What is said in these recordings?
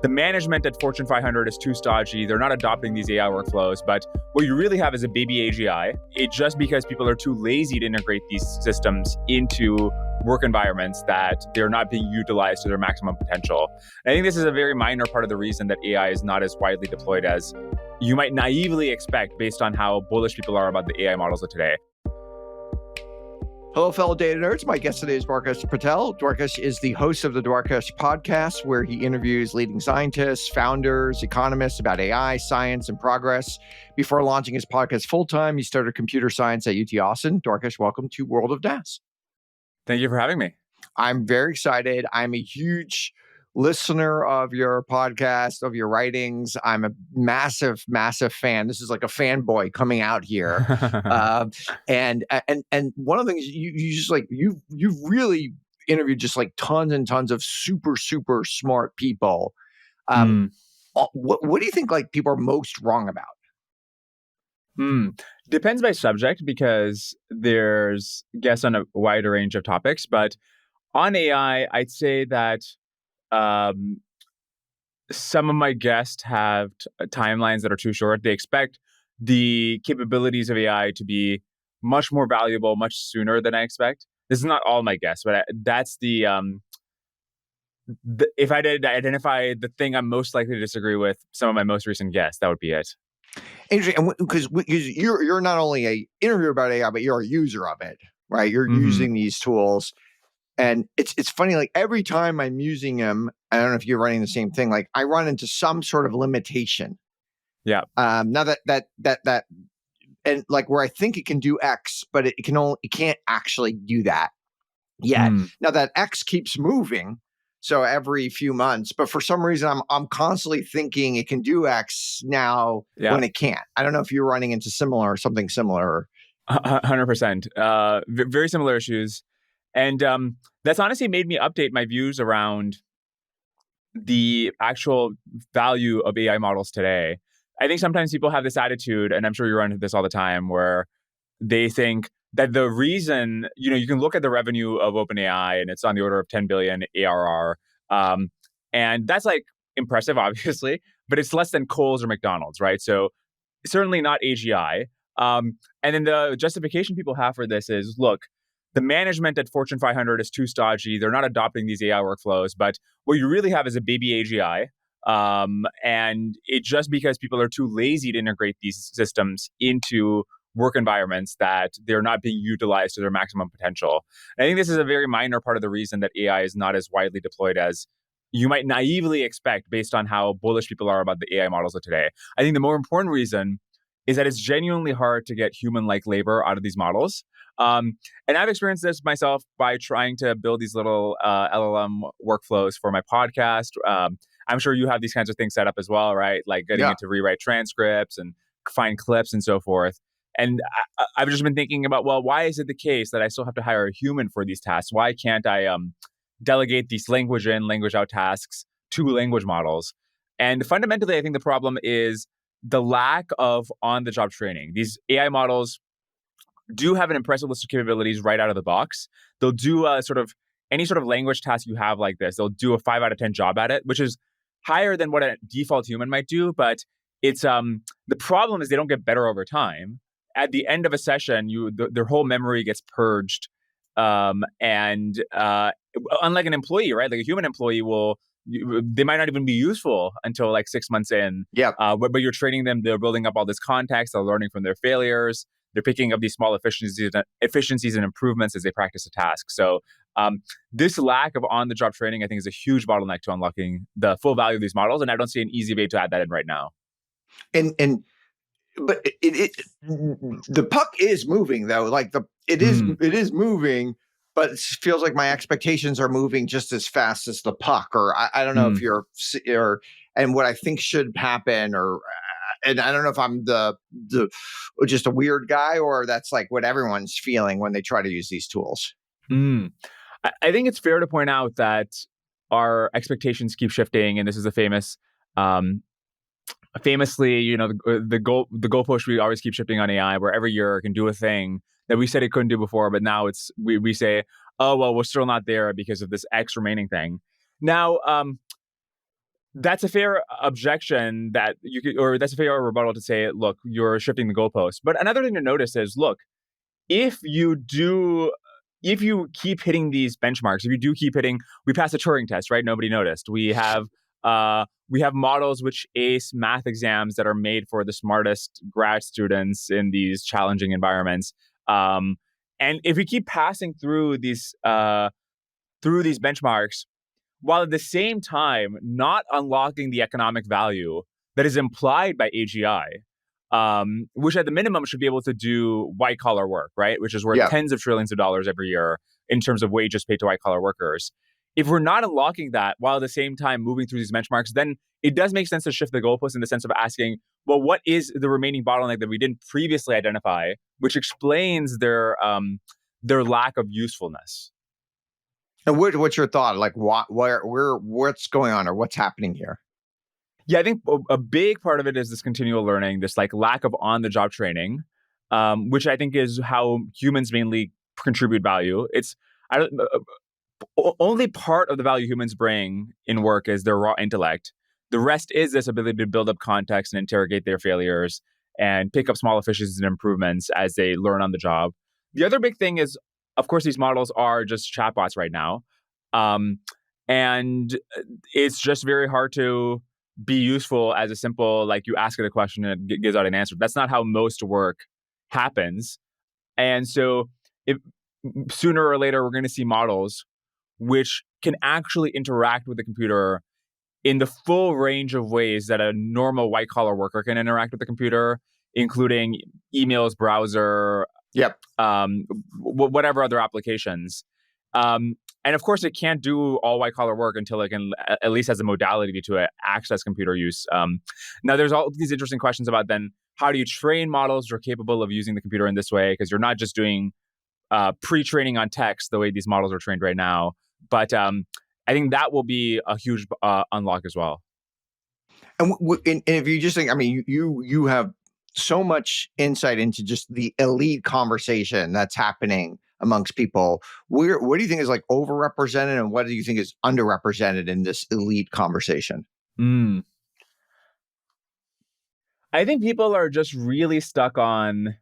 the management at Fortune 500 is too stodgy. They're not adopting these AI workflows. But what you really have is a baby AGI. It just because people are too lazy to integrate these systems into work environments that they're not being utilized to their maximum potential. And I think this is a very minor part of the reason that AI is not as widely deployed as you might naively expect based on how bullish people are about the AI models of today. Hello, fellow data nerds. My guest today is Dwarkesh Patel. Dwarkesh is the host of the Dwarkesh Podcast, where he interviews leading scientists, founders, economists about AI, science, and progress. Before launching his podcast full-time, he started computer science at UT Austin. Dwarkesh, welcome to World of DAS. Thank you for having me. I'm very excited. I'm a huge listener of your podcast, of your writings. I'm a massive, massive fan. This is like a fanboy coming out here. And one of the things you've really interviewed just like tons and tons of super, super smart people. What do you think like people are most wrong about? Depends by subject because there's guests on a wider range of topics. But on AI, I'd say that some of my guests have timelines that are too short. They expect the capabilities of AI to be much more valuable much sooner than I expect. This is not all my guests, but that's if I did identify the thing I'm most likely to disagree with some of my most recent guests, that would be it. Interesting, because you're not only a interviewer about AI, but you're a user of it, right? You're using these tools. And it's funny, like every time I'm using them, I don't know if you're running the same thing, like I run into some sort of limitation. Yeah. Now that and like where I think it can do X, but it can't actually do that yet. Now that X keeps moving, so every few months, but for some reason I'm constantly thinking it can do X now when it can't. I don't know if you're running into something similar. 100%. Very similar issues. And that's honestly made me update my views around the actual value of AI models today. I think sometimes people have this attitude, and I'm sure you run into this all the time, where they think that the reason, you can look at the revenue of OpenAI and it's on the order of 10 billion ARR. And that's like impressive, obviously, but it's less than Kohl's or McDonald's, right? So certainly not AGI. And then the justification people have for this is, look, the management at Fortune 500 is too stodgy. They're not adopting these AI workflows. But what you really have is a baby AGI. And it just because people are too lazy to integrate these systems into work environments that they're not being utilized to their maximum potential. And I think this is a very minor part of the reason that AI is not as widely deployed as you might naively expect based on how bullish people are about the AI models of today. I think the more important reason is that it's genuinely hard to get human-like labor out of these models. And I've experienced this myself by trying to build these little LLM workflows for my podcast. I'm sure you have these kinds of things set up as well, right? Like getting it to rewrite transcripts and find clips and so forth. And I've just been thinking about, well, why is it the case that I still have to hire a human for these tasks? Why can't I delegate these language in, language out tasks to language models? And fundamentally, I think the problem is the lack of on-the-job training. These AI models do have an impressive list of capabilities right out of the box. They'll do any sort of language task you have like this. They'll do a 5 out of 10 job at it, which is higher than what a default human might do. But it's the problem is they don't get better over time. At the end of a session, their whole memory gets purged. And unlike an employee, right? Like a human employee they might not even be useful until like 6 months in. Yeah. But you're training them. They're building up all this context. They're learning from their failures. They're picking up these small efficiencies and improvements as they practice a task. So this lack of on-the-job training, I think, is a huge bottleneck to unlocking the full value of these models. And I don't see an easy way to add that in right now. But the puck is moving though. Like it is moving, but it feels like my expectations are moving just as fast as the puck. Or I don't know if and what I think should happen, and I don't know if I'm the just a weird guy or that's like what everyone's feeling when they try to use these tools. I think it's fair to point out that our expectations keep shifting, and this is a famously, the goalpost we always keep shifting on AI, where every year it can do a thing that we said it couldn't do before, but now we say, oh well, we're still not there because of this X remaining thing. Now, that's a fair objection that you could, or that's a fair rebuttal to say, look, you're shifting the goalpost. But another thing to notice is, look, if you keep hitting these benchmarks, if you do keep hitting, we passed a Turing test, right? Nobody noticed. We have models which ace math exams that are made for the smartest grad students in these challenging environments. And if we keep passing through these benchmarks, while at the same time not unlocking the economic value that is implied by AGI, which at the minimum should be able to do white collar work, right? Which is worth tens of trillions of dollars every year in terms of wages paid to white collar workers. If we're not unlocking that while at the same time moving through these benchmarks, then it does make sense to shift the goalpost in the sense of asking, well, what is the remaining bottleneck that we didn't previously identify, which explains their lack of usefulness? And what's your thought? Like, what's going on, or what's happening here? Yeah, I think a big part of it is this continual learning, this like lack of on-the-job training, which I think is how humans mainly contribute value. Only part of the value humans bring in work is their raw intellect. The rest is this ability to build up context and interrogate their failures and pick up small efficiencies and improvements as they learn on the job. The other big thing is, of course, these models are just chatbots right now. And it's just very hard to be useful as a simple, like, you ask it a question and it gives out an answer. That's not how most work happens. And so if sooner or later we're going to see models which can actually interact with the computer in the full range of ways that a normal white collar worker can interact with the computer, including emails, browser, whatever other applications. And of course, it can't do all white collar work until it can, at least as a modality to access computer use. Now, there's all these interesting questions about then how do you train models that are capable of using the computer in this way? Because you're not just doing pre-training on text the way these models are trained right now. But I think that will be a huge unlock as well. And if you just think, I mean, you have so much insight into just the elite conversation that's happening amongst people. What do you think is like overrepresented, and what do you think is underrepresented in this elite conversation? I think people are just really stuck on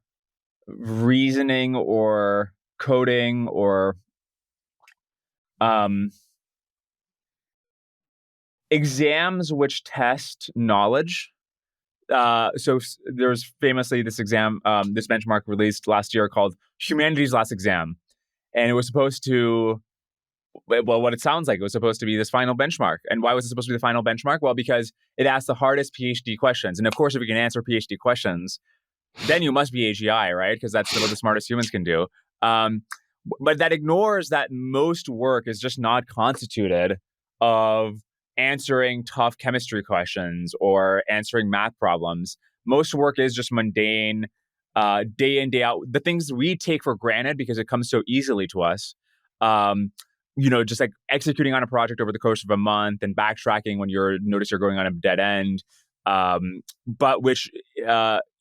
reasoning or coding or exams which test knowledge. So there's famously this exam, this benchmark released last year called Humanity's Last Exam. And it was supposed to, well, what it sounds like, it was supposed to be this final benchmark. And why was it supposed to be the final benchmark? Well, because it asked the hardest PhD questions. And of course, if you can answer PhD questions, then you must be AGI, right? Because that's what the smartest humans can do. But that ignores that most work is just not constituted of answering tough chemistry questions or answering math problems. Most work is just mundane, day in, day out. The things we take for granted because it comes so easily to us. Just like executing on a project over the course of a month and backtracking when notice you're going on a dead end. But which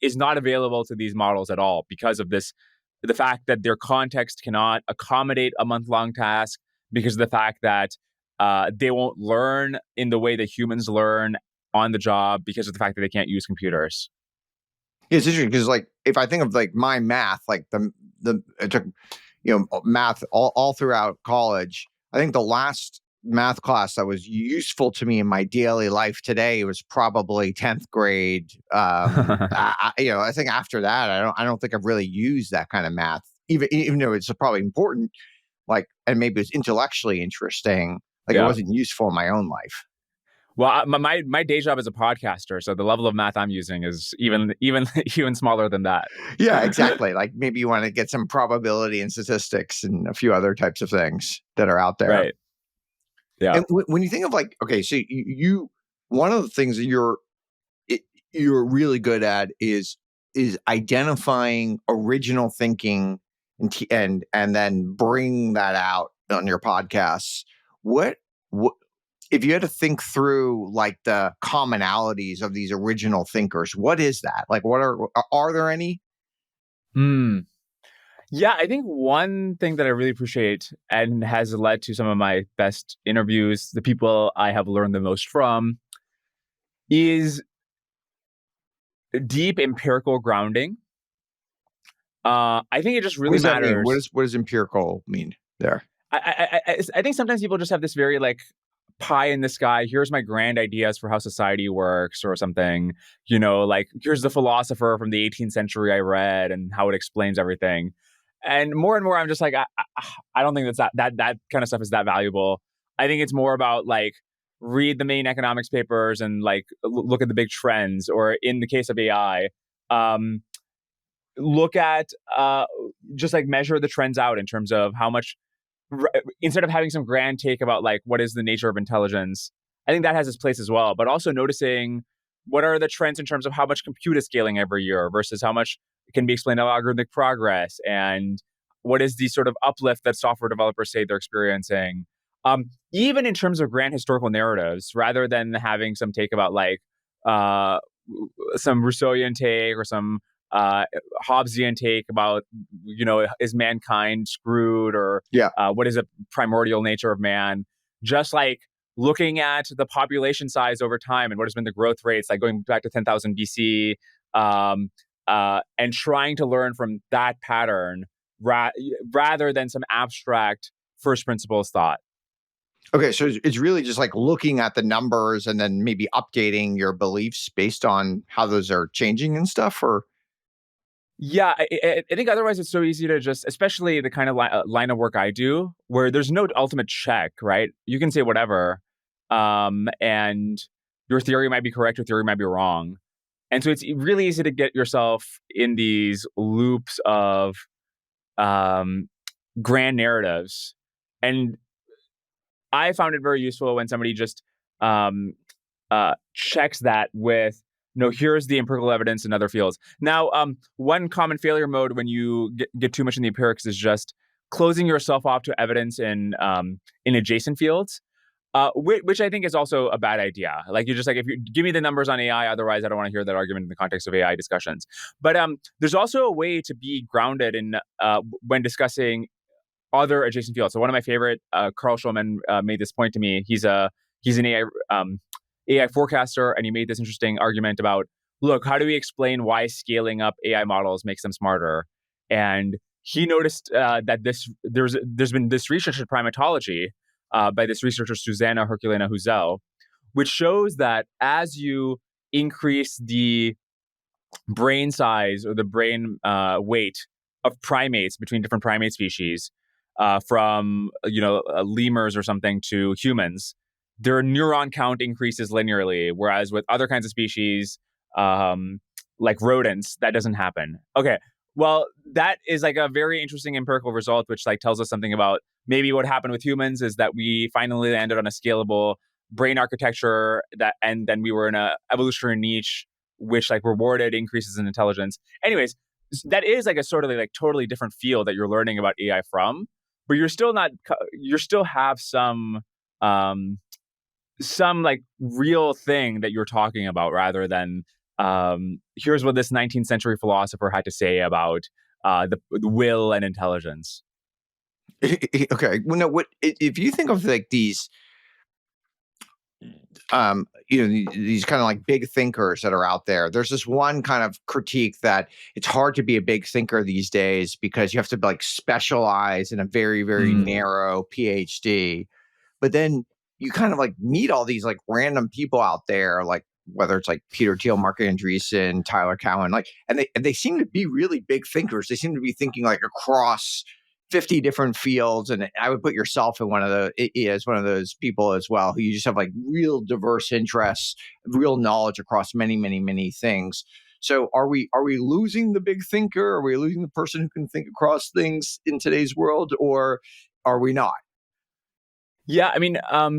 is not available to these models at all because of the fact that their context cannot accommodate a month-long task, because of the fact that they won't learn in the way that humans learn on the job, because of the fact that they can't use computers. It's interesting because, like, if I think of like my math, like it took, math all throughout college. I think the last math class that was useful to me in my daily life today was probably 10th grade. I think after that, I don't think I've really used that kind of math, even though it's probably important, like, and maybe it's intellectually interesting. Like, it wasn't useful in my own life. Well, my day job is a podcaster, so the level of math I'm using is even smaller than that. Yeah, exactly. Like, maybe you want to get some probability and statistics and a few other types of things that are out there. Right. Yeah. And when you think of, like, okay, so you one of the things that you're really good at is identifying original thinking and then bring that out on your podcasts. What if you had to think through, like, the commonalities of these original thinkers? What is that? Like, what are there any? Yeah, I think one thing that I really appreciate and has led to some of my best interviews, the people I have learned the most from, is deep empirical grounding. I think it just really What does that mean? matters. What does empirical mean there? I think sometimes people just have this very like pie in the sky. Here's my grand ideas for how society works or something. Like here's the philosopher from the 18th century I read and how it explains everything. And more, I'm just like, I don't think that kind of stuff is that valuable. I think it's more about like read the main economics papers and like look at the big trends, or in the case of AI, um, look at just like measure the trends out in terms of how much instead of having some grand take about like what is the nature of intelligence. I think that has its place as well, but also noticing what are the trends in terms of how much compute is scaling every year versus how much can be explained by algorithmic progress, and what is the sort of uplift that software developers say they're experiencing. Even in terms of grand historical narratives, rather than having some take about like uh, some Rousseauian take or some uh, Hobbesian take about, is mankind screwed, or Yeah. what is the primordial nature of man? Just like looking at the population size over time and what has been the growth rates, like going back to 10,000 BC, and trying to learn from that pattern rather than some abstract first principles thought. Okay, so it's really just like looking at the numbers and then maybe updating your beliefs based on how those are changing and stuff, or Yeah, I think otherwise it's so easy to just, especially the kind of line of work I do, where there's no ultimate check, right? You can say whatever, and your theory might be correct, your theory might be wrong. And so it's really easy to get yourself in these loops of um, grand narratives. And I found it very useful when somebody just um, checks that with, no, here's the empirical evidence in other fields. Now, one common failure mode when you get too much in the empirics is just closing yourself off to evidence in adjacent fields, which I think is also a bad idea. Like you're just like, if you give me the numbers on AI, otherwise I don't want to hear that argument in the context of AI discussions. But there's also a way to be grounded in when discussing other adjacent fields. So one of my favorite, Carl Schulman, made this point to me. He's an AI forecaster, and he made this interesting argument about, look, how do we explain why scaling up AI models makes them smarter? And he noticed that there's been this research in primatology by this researcher Susanna Herculena Huzel, which shows that as you increase the brain size or the brain weight of primates between different primate species, from lemurs or something to humans, their neuron count increases linearly, whereas with other kinds of species, like rodents, that doesn't happen. Okay, well, that is like a very interesting empirical result, which like tells us something about maybe what happened with humans is that we finally landed on a scalable brain architecture, and then we were in a evolutionary niche which like rewarded increases in intelligence. Anyways, that is like a sort of like totally different field that you're learning about AI from, but you're still not, you still have um, some like real thing that you're talking about, rather than here's what this 19th century philosopher had to say about the will and intelligence. okay. Well, no. What if you think of like these these kind of like big thinkers that are out there? There's this one kind of critique that it's hard to be a big thinker these days because you have to like specialize in a very, very narrow PhD. But then you kind of like meet all these like random people out there, like whether it's like Peter Thiel, Mark Andreessen, Tyler Cowen, like, and they seem to be really big thinkers. They seem to be thinking like across 50 different fields. And I would put yourself in as one of those people as well, who you just have like real diverse interests, real knowledge across many, many, many things. So are we losing the big thinker? Are we losing the person who can think across things in today's world, or are we not? Yeah, I mean, I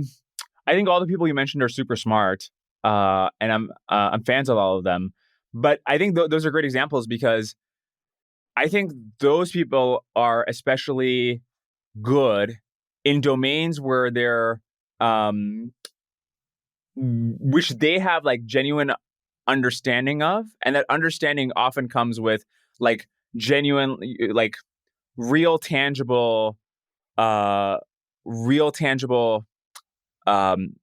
think all the people you mentioned are super smart, and I'm fans of all of them. But I think those are great examples because I think those people are especially good in domains where they're which they have like genuine understanding of, and that understanding often comes with like genuine, like real tangible uh real tangible um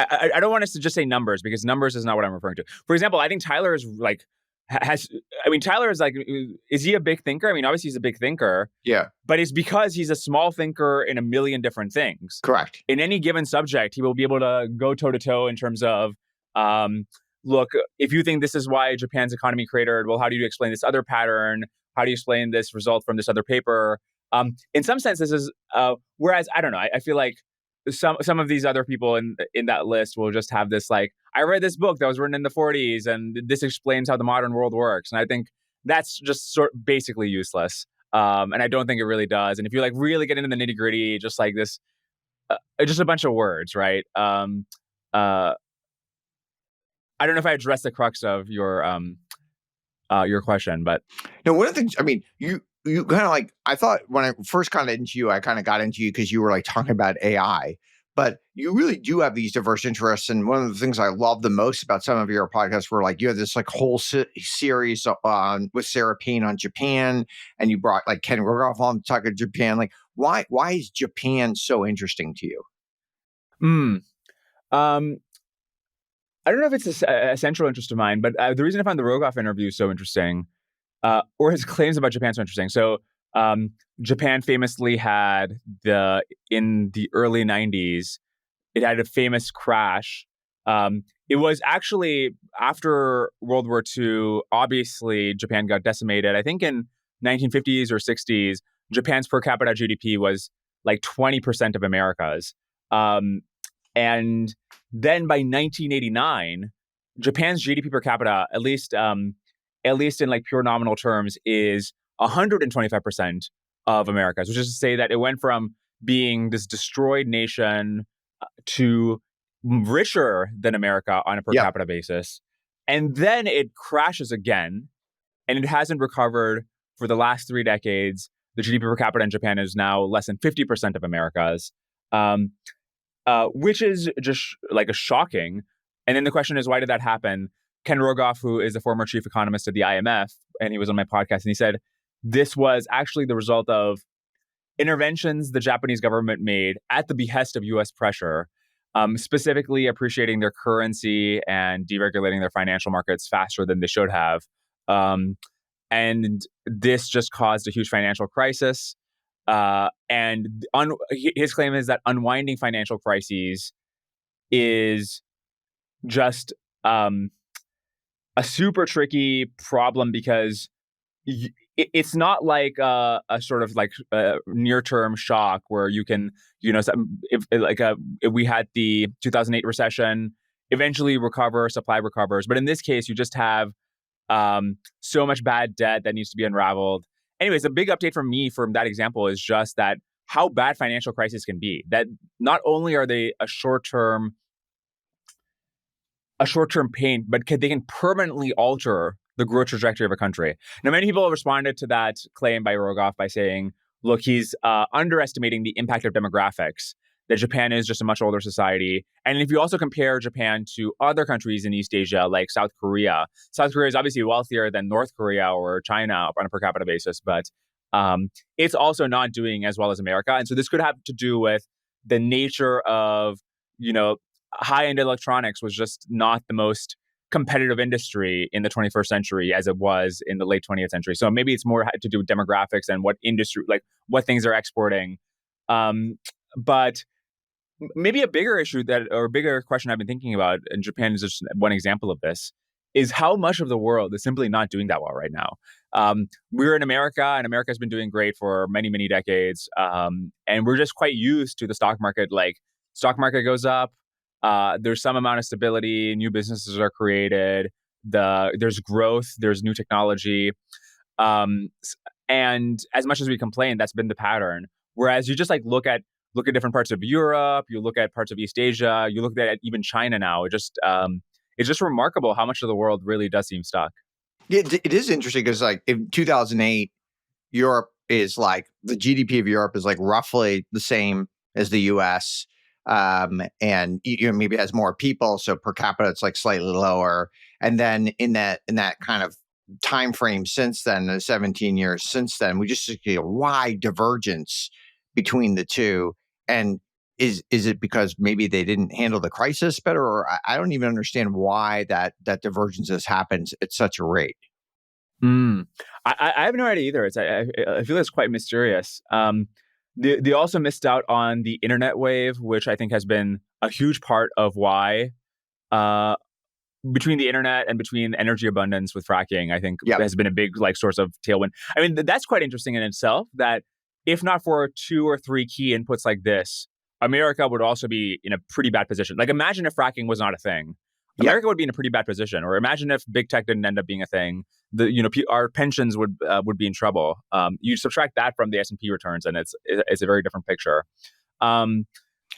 I don't want us to just say numbers because numbers is not what I'm referring to. For example, I think Tyler is like Tyler is like, is he a big thinker? I mean, obviously he's a big thinker. Yeah. But it's because he's a small thinker in a million different things. Correct. In any given subject, he will be able to go toe to toe in terms of, look, if you think this is why Japan's economy cratered, well, how do you explain this other pattern? How do you explain this result from this other paper? In some sense, this is, whereas, I don't know, I feel like some of these other people in that list will just have this like, I read this book that was written in the 40s and this explains how the modern world works. And I think that's just basically useless. And I don't think it really does. And if you like really get into the nitty gritty, just like this, just a bunch of words, right? I don't know if I addressed the crux of your question, but no. One of the things, I mean, you kind of like, I thought when I first got into you, I kind of got into you because you were like talking about AI, but you really do have these diverse interests. And one of the things I love the most about some of your podcasts were like, you had this like whole series on with Sarah Payne on Japan, and you brought like Ken Rogoff on to talk about Japan. Like, why is Japan so interesting to you? I don't know if it's a central interest of mine, but the reason I found the Rogoff interview so interesting, or his claims about Japan so interesting. So Japan famously had in the early 90s, it had a famous crash. It was actually after World War II, obviously Japan got decimated. I think in 1950s or 60s, Japan's per capita GDP was like 20% of America's. And then by 1989, Japan's GDP per capita, at least in like pure nominal terms, is 125% of America's, which is to say that it went from being this destroyed nation to richer than America on a per capita basis. And then it crashes again, and it hasn't recovered for the last 3 decades. The GDP per capita in Japan is now less than 50% of America's, which is just like a shocking. And then the question is, why did that happen? Ken Rogoff, who is the former chief economist at the IMF, and he was on my podcast, and he said, this was actually the result of interventions the Japanese government made at the behest of U.S. pressure, specifically appreciating their currency and deregulating their financial markets faster than they should have. And this just caused a huge financial crisis. And his claim is that unwinding financial crises is just a super tricky problem because it's not like a sort of like near-term shock where you can, if we had the 2008 recession, eventually recover, supply recovers. But in this case, you just have so much bad debt that needs to be unraveled. Anyways, a big update from me from that example is just that how bad financial crises can be. That not only are they a short-term pain, but they can permanently alter the growth trajectory of a country. Now, many people have responded to that claim by Rogoff by saying, look, he's underestimating the impact of demographics, that Japan is just a much older society. And if you also compare Japan to other countries in East Asia, like South Korea is obviously wealthier than North Korea or China on a per capita basis, but it's also not doing as well as America. And so this could have to do with the nature of, high-end electronics was just not the most competitive industry in the 21st century as it was in the late 20th century. So maybe it's more to do with demographics and what industry, like what things are exporting. But maybe a bigger issue or a bigger question I've been thinking about, and Japan is just one example of this, is how much of the world is simply not doing that well right now. We're in America, and America's been doing great for many, many decades. And we're just quite used to the stock market. Like, stock market goes up, there's some amount of stability, new businesses are created, there's growth, there's new technology. And as much as we complain, that's been the pattern. Whereas you just like look at different parts of Europe, you look at parts of East Asia, you look at even China now. It's just remarkable how much of the world really does seem stuck. Yeah, it is interesting because like in 2008, Europe is like, the GDP of Europe is like roughly the same as the US. And maybe it has more people, so per capita it's like slightly lower. And then in that kind of time frame since then, the 17 years since then, we just see a wide divergence between the two. And is it because maybe they didn't handle the crisis better, or I don't even understand why that divergence has happened at such a rate. I have no idea either. I feel it's quite mysterious. They also missed out on the internet wave, which I think has been a huge part of why, between the internet and between energy abundance with fracking, I think has been a big source of tailwind. I mean, that's quite interesting in itself, that if not for 2 or 3 key inputs like this, America would also be in a pretty bad position. Like, imagine if fracking was not a thing. America would be in a pretty bad position. Or imagine if big tech didn't end up being a thing. Our pensions would be in trouble. You subtract that from the S&P returns, and it's a very different picture. And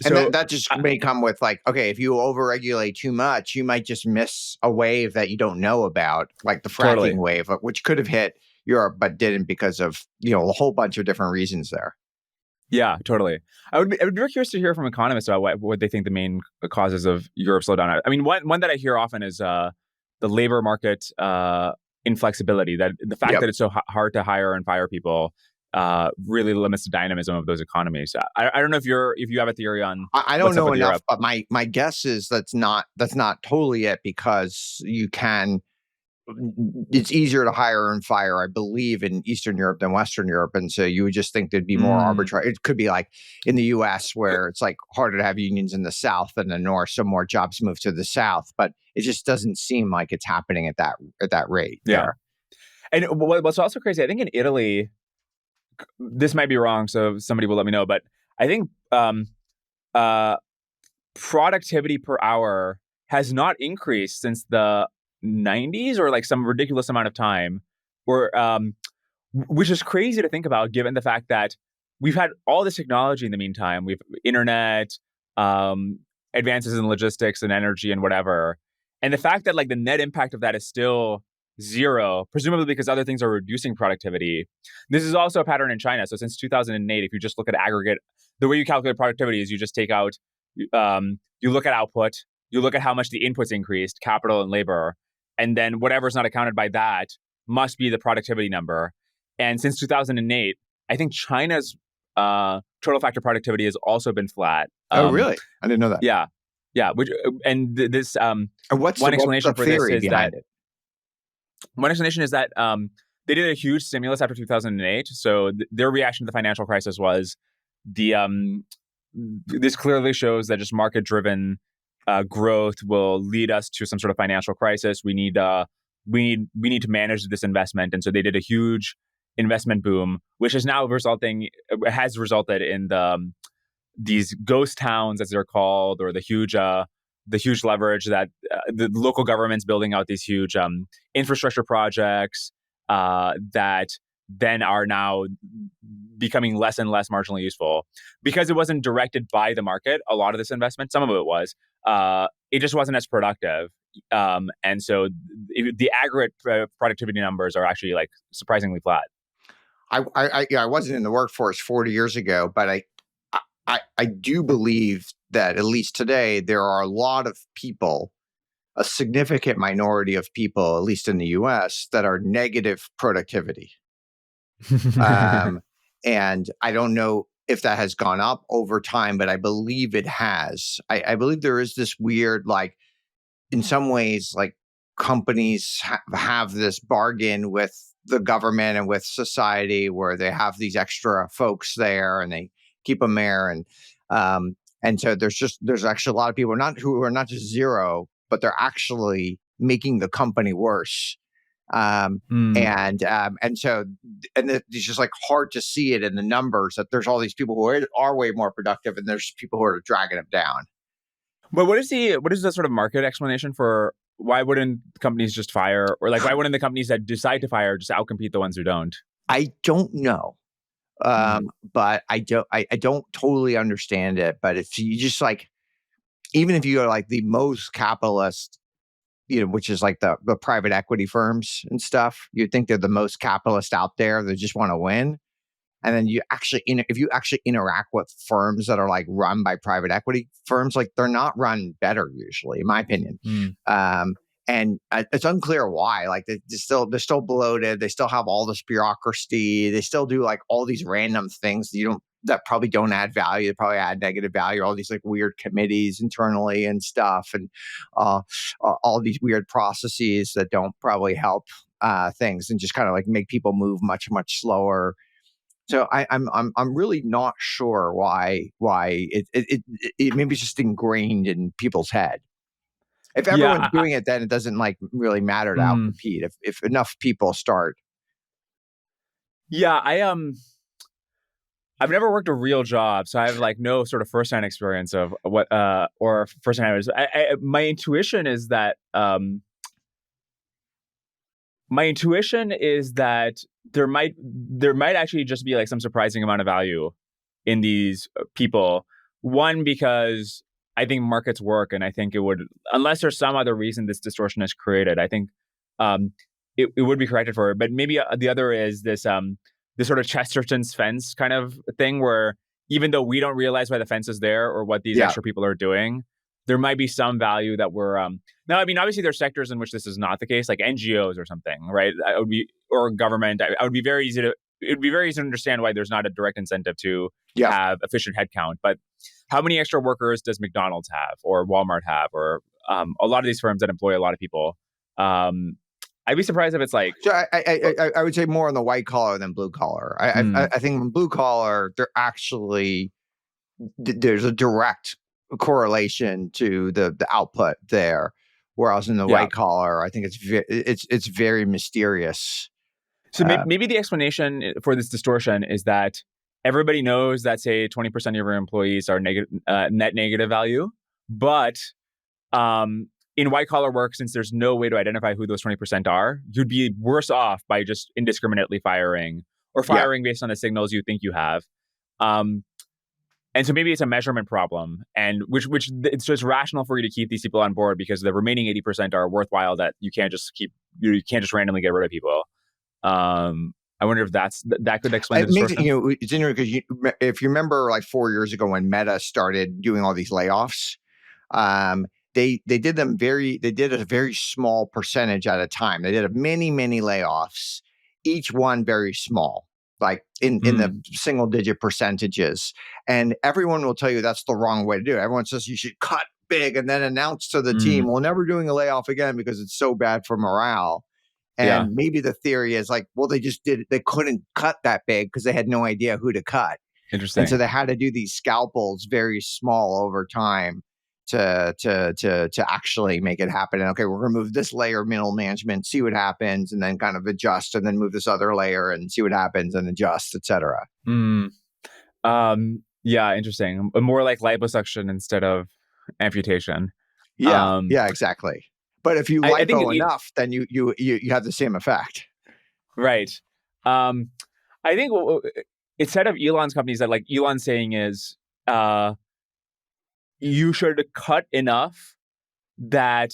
that just may come with okay, if you overregulate too much, you might just miss a wave that you don't know about, like the fracking wave, which could have hit Europe but didn't because of a whole bunch of different reasons there. Yeah, totally. I would be very curious to hear from economists about what they think the main causes of Europe's slowdown are. I mean, one that I hear often is the labor market inflexibility. That the fact that it's so hard to hire and fire people really limits the dynamism of those economies. I don't know if you have a theory on. I don't know enough, but my guess is that's not totally it, because it's easier to hire and fire, I believe, in Eastern Europe than Western Europe. And so you would just think there'd be more arbitrary. It could be like in the US, where it's harder to have unions in the South than the North, so more jobs move to the South. But it just doesn't seem like it's happening at that rate. Yeah. And what's also crazy, I think in Italy, this might be wrong, so somebody will let me know, but I think productivity per hour has not increased since the 90s, or some ridiculous amount of time, which is crazy to think about, given the fact that we've had all this technology in the meantime. We've internet, advances in logistics and energy and whatever. And the fact that the net impact of that is still zero, presumably because other things are reducing productivity. This is also a pattern in China. So since 2008, if you just look at aggregate, the way you calculate productivity is you just take out, you look at output, you look at how much the inputs increased, capital and labor, and then whatever's not accounted by that must be the productivity number. And since 2008, I think China's total factor productivity has also been flat. Oh, really? I didn't know that. Yeah. Which this what's one explanation for this is that it? One explanation is that they did a huge stimulus after 2008. So their reaction to the financial crisis was this clearly shows that just market-driven growth will lead us to some sort of financial crisis. We need to manage this investment, and so they did a huge investment boom, which is now has resulted in these ghost towns, as they're called, or the huge leverage that the local government's building out these huge infrastructure projects that then are now becoming less and less marginally useful because it wasn't directed by the market. A lot of this investment, some of it was, it just wasn't as productive. And so the aggregate productivity numbers are actually surprisingly flat. I wasn't in the workforce 40 years ago, but I do believe that at least today, there are a lot of people, a significant minority of people, at least in the US, that are negative productivity. And I don't know if that has gone up over time, but I believe it has. I believe there is this weird, in some ways, companies have this bargain with the government and with society where they have these extra folks there and they keep them there. And so there's actually a lot of people who are not just zero, but they're actually making the company worse. And so it's just hard to see it in the numbers that there's all these people who are way more productive, and there's people who are dragging them down. But what is the sort of market explanation for why wouldn't companies just fire, or why wouldn't the companies that decide to fire just outcompete the ones who don't? I don't know. But I don't totally understand it. But if you just even if you go to the most capitalist, which is the private equity firms and stuff, you'd think they're the most capitalist out there. They just want to win. And then if you actually interact with firms that are run by private equity firms, they're not run better usually, in my opinion. And it's unclear why. They're still bloated. They still have all this bureaucracy. They still do all these random things that that probably don't add value. They probably add negative value. All these like weird committees internally and stuff, and all these weird processes that don't probably help things and just kind of like make people move much slower. So I'm really not sure why it maybe it's just ingrained in people's head. If everyone's doing it, then it doesn't like really matter to outcompete. If enough people start. Yeah, I've never worked a real job, so I have like no sort of firsthand experience of what or firsthand. My intuition is that there might actually just be like some surprising amount of value in these people. One, because I think markets work, and I think it would, unless there's some other reason this distortion is created, I think it would be corrected for it. But maybe the other is this sort of Chesterton's fence kind of thing, where even though we don't realize why the fence is there or what these extra people are doing, there might be some value that we're now. I mean, obviously, there's sectors in which this is not the case, like NGOs or something, right? Or government. It would be very easy to understand why there's not a direct incentive to have efficient headcount. But how many extra workers does McDonald's have, or Walmart have, or a lot of these firms that employ a lot of people? I'd be surprised if it's like. So I would say more on the white collar than blue collar. I think in blue collar, there's a direct correlation to the output there, whereas in the white collar, I think it's very mysterious. So maybe the explanation for this distortion is that everybody knows that, say, 20% of your employees are net negative value, but in white collar work, since there's no way to identify who those 20% are, you'd be worse off by just indiscriminately firing or firing based on the signals you think you have. And so maybe it's a measurement problem, and which it's just rational for you to keep these people on board because the remaining 80% are worthwhile, that you can't just randomly get rid of people. I wonder if that could explain the distortion. It's interesting because if you remember, like 4 years ago when Meta started doing all these layoffs, they did a very small percentage at a time. They did many layoffs, each one very small, like in the single digit percentages. And everyone will tell you that's the wrong way to do it. Everyone says you should cut big and then announce to the team, we're never doing a layoff again because it's so bad for morale. And maybe the theory is like, well, they couldn't cut that big because they had no idea who to cut. Interesting. And so they had to do these scalpels very small over time to actually make it happen. And okay, we're going to move this layer of middle management, see what happens, and then kind of adjust, and then move this other layer and see what happens and adjust, etc. Yeah, interesting. More like liposuction instead of amputation. Yeah, exactly. But if you lipo enough, then you have the same effect. Right. I think instead of Elon's companies, that like Elon's saying is you should cut enough that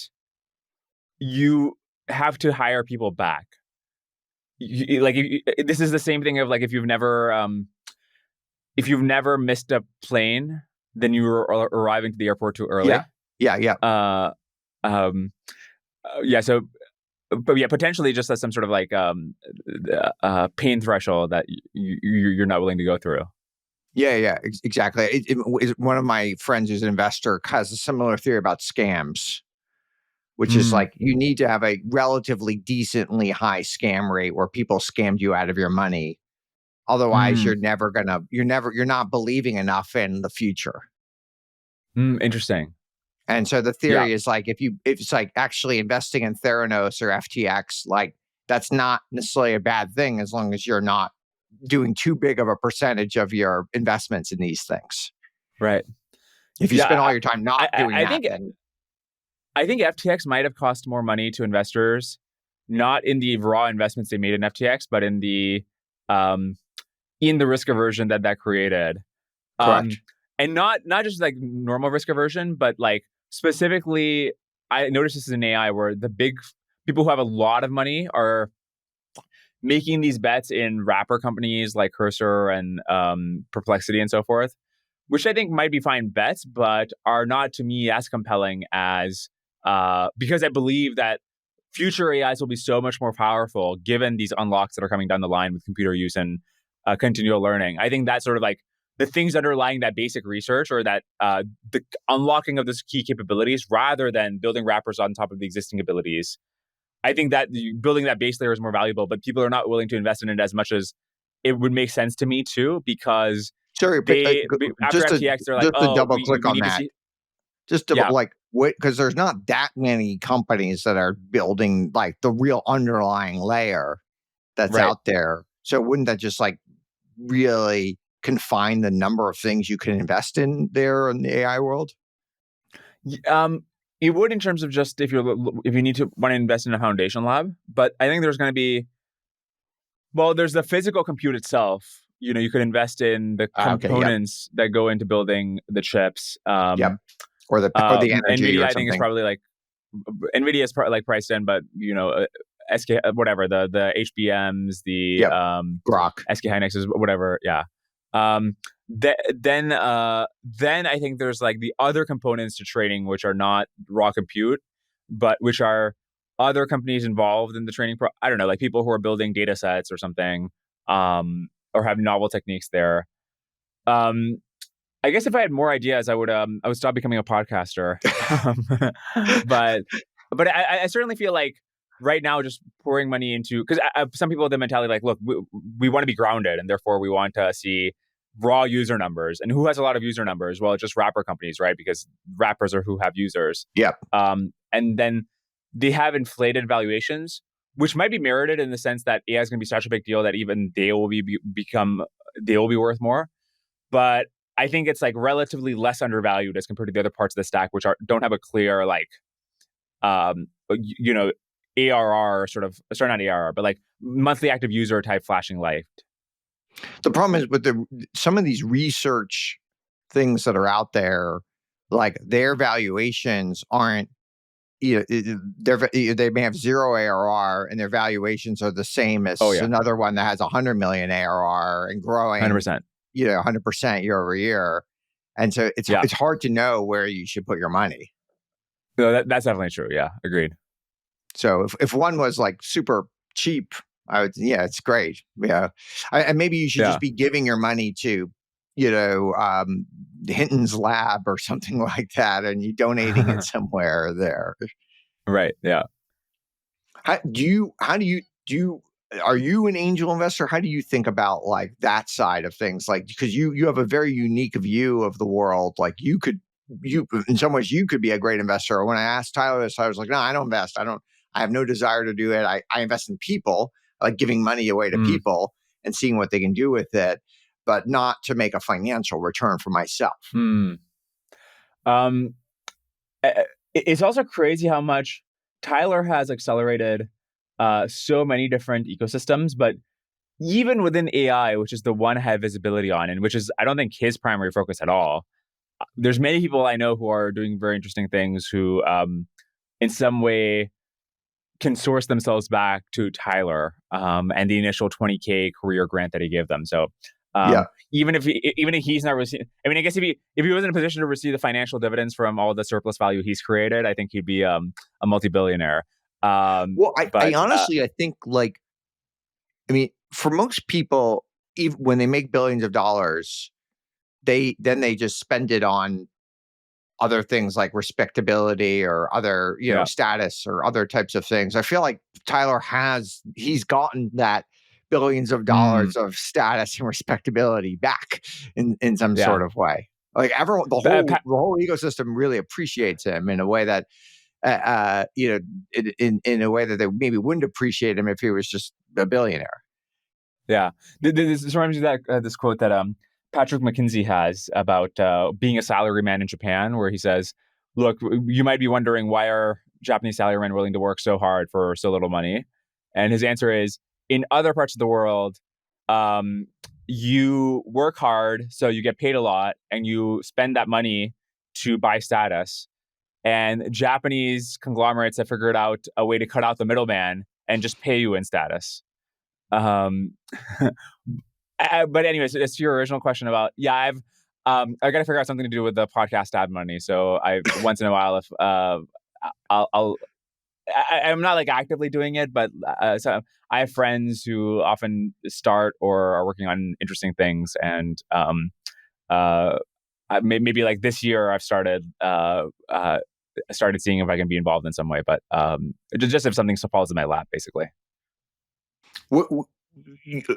you have to hire people back. This is the same thing of like if you've never missed a plane, then you were arriving to the airport too early. Yeah. So, but yeah, potentially just as some sort of like pain threshold that you're not willing to go through. Yeah, exactly. One of my friends who's an investor has a similar theory about scams, which is like you need to have a relatively decently high scam rate where people scammed you out of your money. Otherwise, you're not believing enough in the future. Interesting. And so the theory is like, if it's like actually investing in Theranos or FTX, like that's not necessarily a bad thing as long as you're not doing too big of a percentage of your investments in these things. Right. If you spend all your time not doing that, I think FTX might have cost more money to investors, not in the raw investments they made in FTX, but in the risk aversion that created. Correct. And not just like normal risk aversion, but like specifically, I noticed this in AI where the big people who have a lot of money are making these bets in wrapper companies like Cursor and Perplexity and so forth, which I think might be fine bets, but are not to me as compelling as because I believe that future AIs will be so much more powerful given these unlocks that are coming down the line with computer use and continual learning. I think that sort of like the things underlying that basic research or that the unlocking of those key capabilities rather than building wrappers on top of the existing abilities. I think that building that base layer is more valuable, but people are not willing to invest in it as much as it would make sense to me too, because Sorry, after FTX, they're like, just to oh, double click we on need to that. see. Just to Yeah, wait, because there's not that many companies that are building like the real underlying layer that's right. out there. So wouldn't that just like really confine the number of things you can invest in there in the AI world? It would in terms of just if you need to want to invest in a foundation lab, but I think there's going to be there's the physical compute itself. You could invest in the Okay, yep, components that go into building the chips. yep, or the energy Nvidia, or I think, is something. probably like Nvidia is like priced in, but SK whatever the HBMs, the Yep, Grok. SK Hynixes, whatever. Yeah. Then I think there's like the other components to trading, which are not raw compute, but which are other companies involved in the training. I don't know, like people who are building data sets or something, or have novel techniques there. I guess if I had more ideas, I would stop becoming a podcaster. but I certainly feel like right now just pouring money into, because some people have the mentality like, look, we want to be grounded, and therefore we want to see raw user numbers. And who has a lot of user numbers? Well, just wrapper companies, right? Because wrappers are who have users. Yep. And then they have inflated valuations, which might be merited in the sense that AI is going to be such a big deal that even they will be worth more. But I think it's like relatively less undervalued as compared to the other parts of the stack, which don't have a clear ARR not ARR, but like monthly active user type flashing light. The problem is with some of these research things that are out there, like their valuations aren't. They may have zero ARR and their valuations are the same as another one that has 100 million ARR and growing 100%. 100% year over year. And so it's hard to know where you should put your money. No, that's definitely true. Yeah, agreed. So if one was like super cheap, it's great. Yeah. And maybe you should just be giving your money to, Hinton's lab or something like that, and you donating it somewhere there. Right. Yeah. Are you an angel investor? How do you think about like that side of things? Like, because you have a very unique view of the world. Like you in some ways you could be a great investor. When I asked Tyler this, I was like, no, I don't invest. I have no desire to do it. I invest in people, like giving money away to people and seeing what they can do with it, but not to make a financial return for myself. It's also crazy how much Tyler has accelerated so many different ecosystems, but even within AI, which is the one I have visibility on, and which is, I don't think, his primary focus at all, there's many people I know who are doing very interesting things who, in some way, can source themselves back to Tyler and the initial $20K career grant that he gave them. So even if he's not receiving, I mean, I guess if he was in a position to receive the financial dividends from all the surplus value he's created, I think he'd be a multi-billionaire. I honestly, I think for most people, even when they make billions of dollars, they just spend it on other things like respectability or other, status or other types of things. I feel like Tyler he's gotten that billions of dollars of status and respectability back in some sort of way. Like everyone, the whole ecosystem really appreciates him in a way that, in a way that they maybe wouldn't appreciate him if he was just a billionaire. Yeah. This reminds me of this quote that Patrick McKinsey has about being a salaryman in Japan, where he says, look, you might be wondering, why are Japanese salarymen willing to work so hard for so little money? And his answer is, in other parts of the world, you work hard, so you get paid a lot, and you spend that money to buy status. And Japanese conglomerates have figured out a way to cut out the middleman and just pay you in status. But anyways, it's your original question about, I got to figure out something to do with the podcast ad money. So I once in a while, if I'm not like actively doing it, but so I have friends who often start or are working on interesting things, and maybe like this year I've started seeing if I can be involved in some way, but just if something falls in my lap, basically.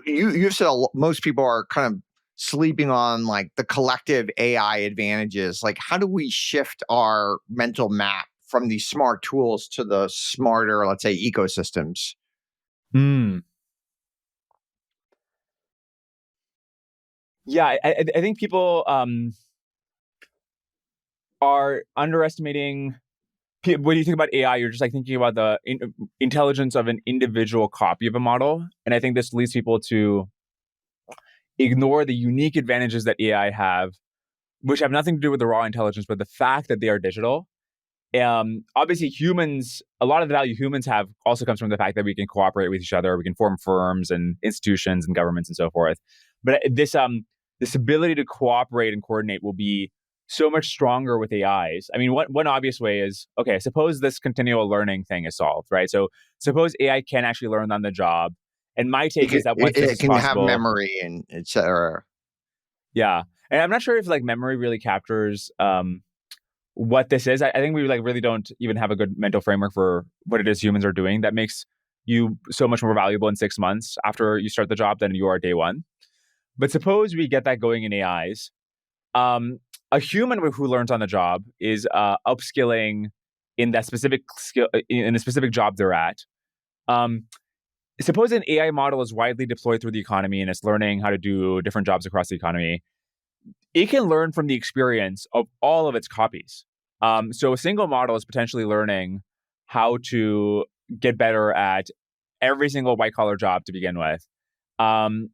You've said most people are kind of sleeping on like the collective AI advantages. Like, how do we shift our mental map from these smart tools to the smarter, let's say, ecosystems? Yeah, I think people are underestimating. When you think about AI, you're just like thinking about the intelligence of an individual copy of a model. And I think this leads people to ignore the unique advantages that AI have, which have nothing to do with the raw intelligence, but the fact that they are digital. Obviously, a lot of the value humans have also comes from the fact that we can cooperate with each other, we can form firms and institutions and governments and so forth. But this ability to cooperate and coordinate will be so much stronger with AIs. I mean, one obvious way is, okay, suppose this continual learning thing is solved, right? So suppose AI can actually learn on the job. And my take is that once this is can possible, have memory and et cetera. Yeah. And I'm not sure if like memory really captures what this is. I think we like really don't even have a good mental framework for what it is humans are doing that makes you so much more valuable in 6 months after you start the job than you are day one. But suppose we get that going in AIs. A human who learns on the job is upskilling in that specific skill in the specific job they're at. Suppose an AI model is widely deployed through the economy and it's learning how to do different jobs across the economy. It can learn from the experience of all of its copies. So a single model is potentially learning how to get better at every single white-collar job to begin with. And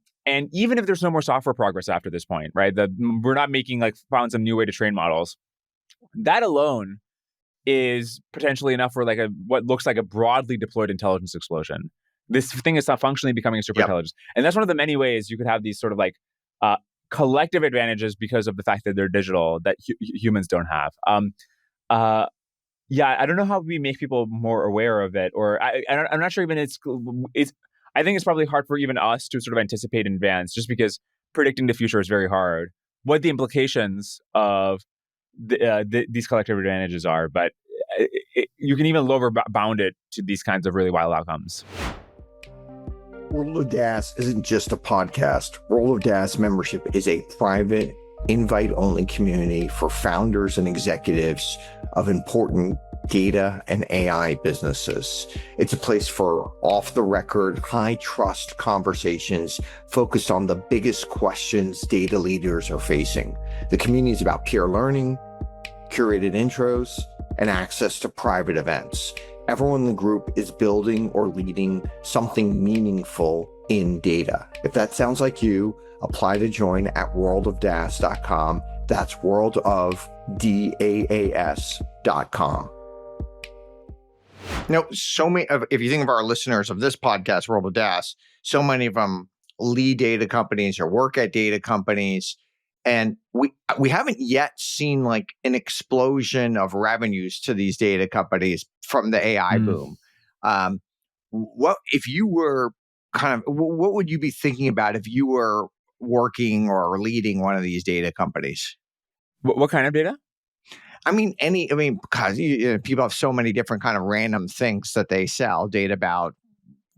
even if there's no more software progress after this point, right? We're not found some new way to train models. That alone is potentially enough for like what looks like a broadly deployed intelligence explosion. This thing is not functionally becoming a super intelligence. And that's one of the many ways you could have these sort of like collective advantages because of the fact that they're digital that humans don't have. Yeah, I don't know how we make people more aware of it, or I'm not sure even it's. I think it's probably hard for even us to sort of anticipate in advance, just because predicting the future is very hard. What the implications of these collective advantages are, but you can even lower bound it to these kinds of really wild outcomes. World of DaaS isn't just a podcast. World of DaaS membership is a private, invite-only community for founders and executives of important data and AI businesses. It's a place for off-the-record, high-trust conversations focused on the biggest questions data leaders are facing. The community is about peer learning, curated intros, and access to private events. Everyone in the group is building or leading something meaningful in data. If that sounds like you, apply to join at worldofdaas.com. That's worldofdaas.com. So many of, if you think of our listeners of this podcast, World of DaaS, so many of them lead data companies or work at data companies. And we haven't yet seen like an explosion of revenues to these data companies from the AI boom. What if you were what would you be thinking about if you were working or leading one of these data companies? What kind of data? Because people have so many different kind of random things that they sell. Data about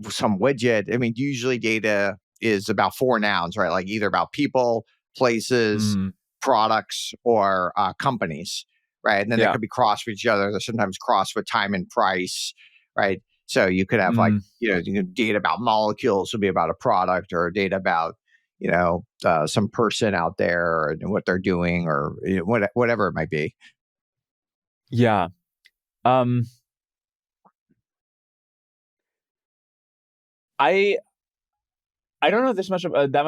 some widget. Usually data is about 4 nouns, right? Like either about people, places, products, or companies, right? And then they could be crossed with each other. They're sometimes crossed with time and price, right? So you could have data about molecules would be about a product, or data about some person out there and what they're doing, or whatever it might be. Yeah. I don't know that much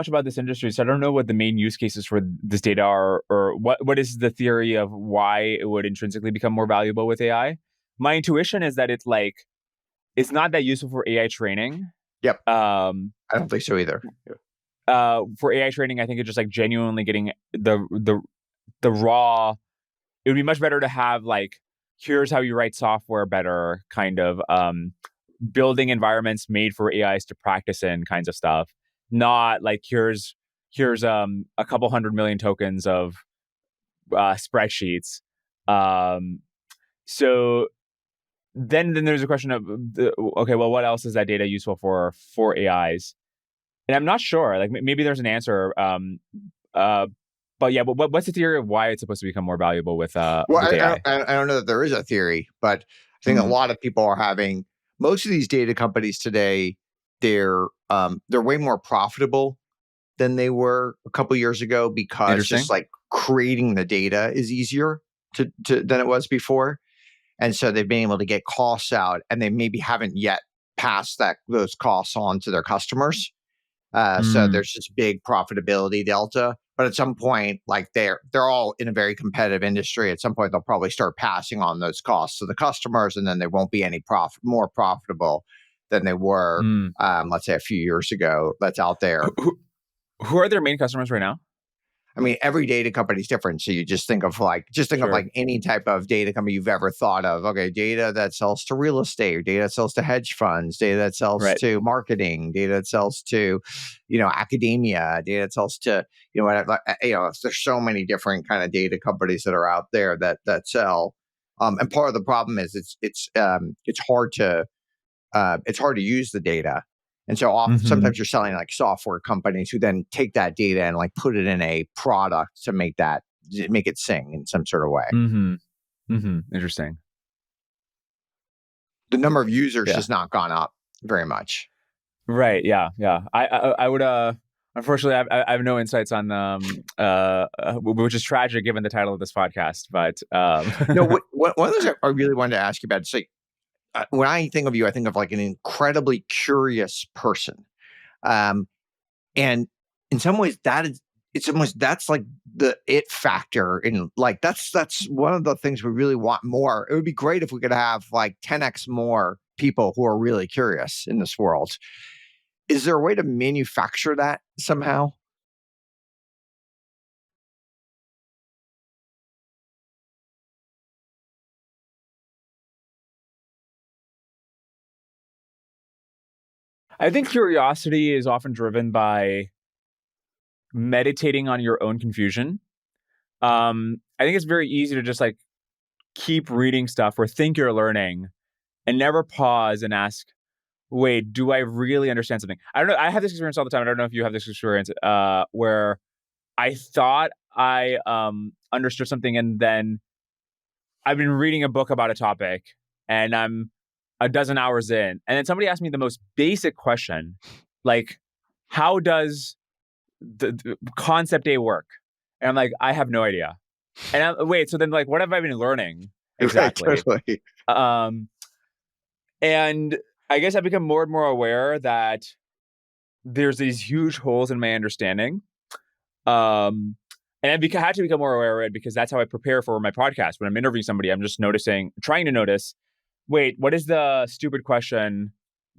about this industry, so I don't know what the main use cases for this data are, or what is the theory of why it would intrinsically become more valuable with AI. My intuition is that it's not that useful for AI training. Yep. I don't think so either. For AI training, I think it's just like genuinely getting the raw. It would be much better to have like, here's how you write software better, kind of building environments made for AIs to practice in kinds of stuff. Not like, here's here's a couple 100 million tokens of spreadsheets. So then there's a question of okay, well, what else is that data useful for AIs? And I'm not sure. Like maybe there's an answer. But yeah, but what's the theory of why it's supposed to become more valuable with AI? I don't know that there is a theory, but I think a lot of people are having, most of these data companies today, they're way more profitable than they were a couple years ago, because just like creating the data is easier than it was before. And so they've been able to get costs out, and they maybe haven't yet passed those costs on to their customers. So there's this big profitability delta. But at some point, like they're all in a very competitive industry. At some point, they'll probably start passing on those costs to the customers, and then they won't be any more profitable than they were, let's say, a few years ago. That's out there. Who are their main customers right now? I mean, every data company is different. So you just think of like any type of data company you've ever thought of. Okay, data that sells to real estate, or data that sells to hedge funds, data that sells to marketing, data that sells to, academia, data that sells to, whatever. There's so many different kind of data companies that are out there that sell. And part of the problem is it's hard to use the data. And so often, sometimes you're selling like software companies who then take that data and like put it in a product to make it sing in some sort of way. Interesting. The number of users has not gone up very much. Right. Yeah. I would. Unfortunately, I have no insights on which is tragic given the title of this podcast. But no, one of those I really wanted to ask you about. Say, when I think of you, I think of like an incredibly curious person. And in some ways that's like the it factor. In like, that's one of the things we really want more. It would be great if we could have like 10x more people who are really curious in this world. Is there a way to manufacture that somehow? I think curiosity is often driven by meditating on your own confusion. I think it's very easy to just like keep reading stuff or think you're learning and never pause and ask, wait, do I really understand something? I don't know. I have this experience all the time. I don't know if you have this experience where I thought I understood something, and then I've been reading a book about a topic and I'm a dozen hours in, and then somebody asked me the most basic question, like, how does the concept A work? And I'm like, I have no idea. And wait, so then like, what have I been learning exactly? And I guess I've become more and more aware that there's these huge holes in my understanding. And I had to become more aware of it, because that's how I prepare for my podcast. When I'm interviewing somebody, I'm just trying to notice, wait, what is the stupid question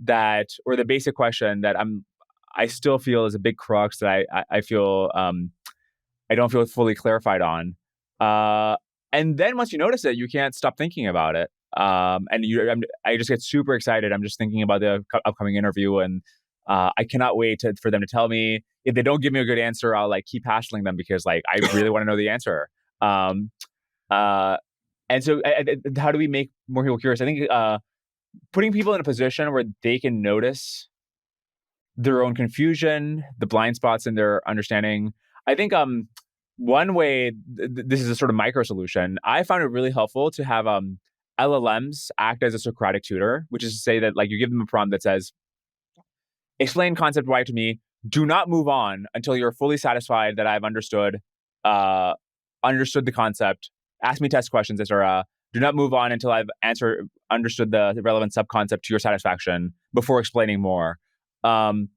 or the basic question that I still feel is a big crux that I feel I don't feel fully clarified on. And then once you notice it, you can't stop thinking about it. And I just get super excited. I'm just thinking about the upcoming interview, and I cannot wait for them to tell me. If they don't give me a good answer, I'll like keep hassling them, because like I really want to know the answer. And so how do we make more people curious? I think putting people in a position where they can notice their own confusion, the blind spots in their understanding. I think one way, this is a sort of micro solution, I found it really helpful to have LLMs act as a Socratic tutor, which is to say that like you give them a prompt that says, explain concept Y to me. Do not move on until you're fully satisfied that I've understood the concept. Ask me test questions, etc. Do not move on until I've understood the relevant subconcept to your satisfaction before explaining more. And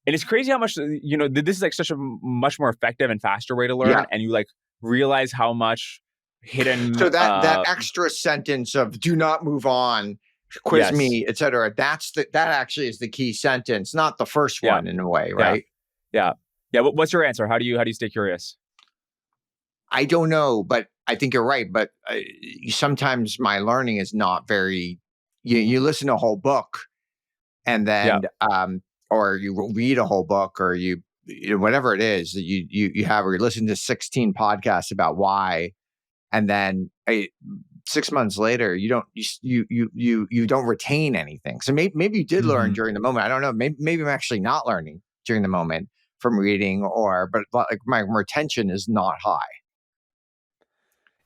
it's crazy how much, this is like such a much more effective and faster way to learn. Yeah. And you like realize how much hidden. So that extra sentence of do not move on, quiz me, etc. That actually is the key sentence, not the first one in a way, right? Yeah. What's your answer? How do you stay curious? I don't know, but I think you're right. But sometimes my learning is not very. You listen to a whole book, and then or you read a whole book, or you whatever it is that you have, or you listen to 16 podcasts about why, and then 6 months later you don't retain anything. So maybe you did learn during the moment. I don't know. Maybe I'm actually not learning during the moment from reading, but like my retention is not high.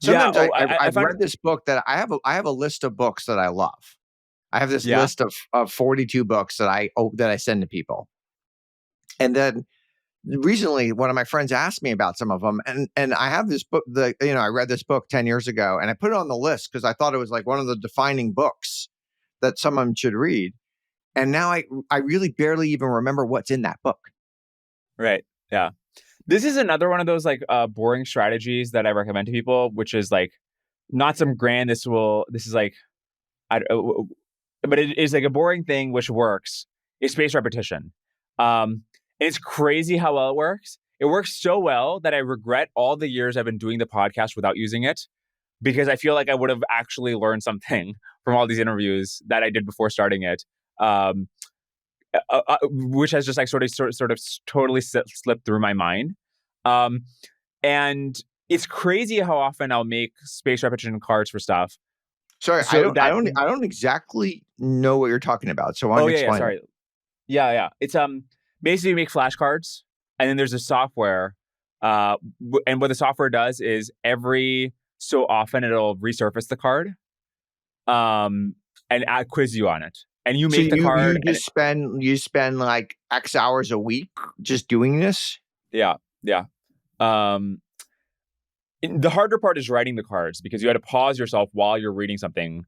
Sometimes I've read this book that I have a list of books that I love. I have this list of 42 books that I send to people. And then recently, one of my friends asked me about some of them, and I have this book. I read this book 10 years ago, and I put it on the list because I thought it was like one of the defining books that someone should read. And now I really barely even remember what's in that book. Right. Yeah. This is another one of those like boring strategies that I recommend to people, which is like not some grand. This is like, but it is like a boring thing which works. It's spaced repetition. And it's crazy how well it works. It works so well that I regret all the years I've been doing the podcast without using it, because I feel like I would have actually learned something from all these interviews that I did before starting it. Which has just like sort of totally slipped through my mind. And it's crazy how often I'll make space repetition cards for stuff. Sorry, so I don't exactly know what you're talking about. So why don't you explain? Sorry. Yeah. It's basically you make flashcards, and then there's a software. And what the software does is every so often it'll resurface the card, and quiz you on it. And you make the card. You spend like X hours a week just doing this? Yeah. The harder part is writing the cards, because you had to pause yourself while you're reading something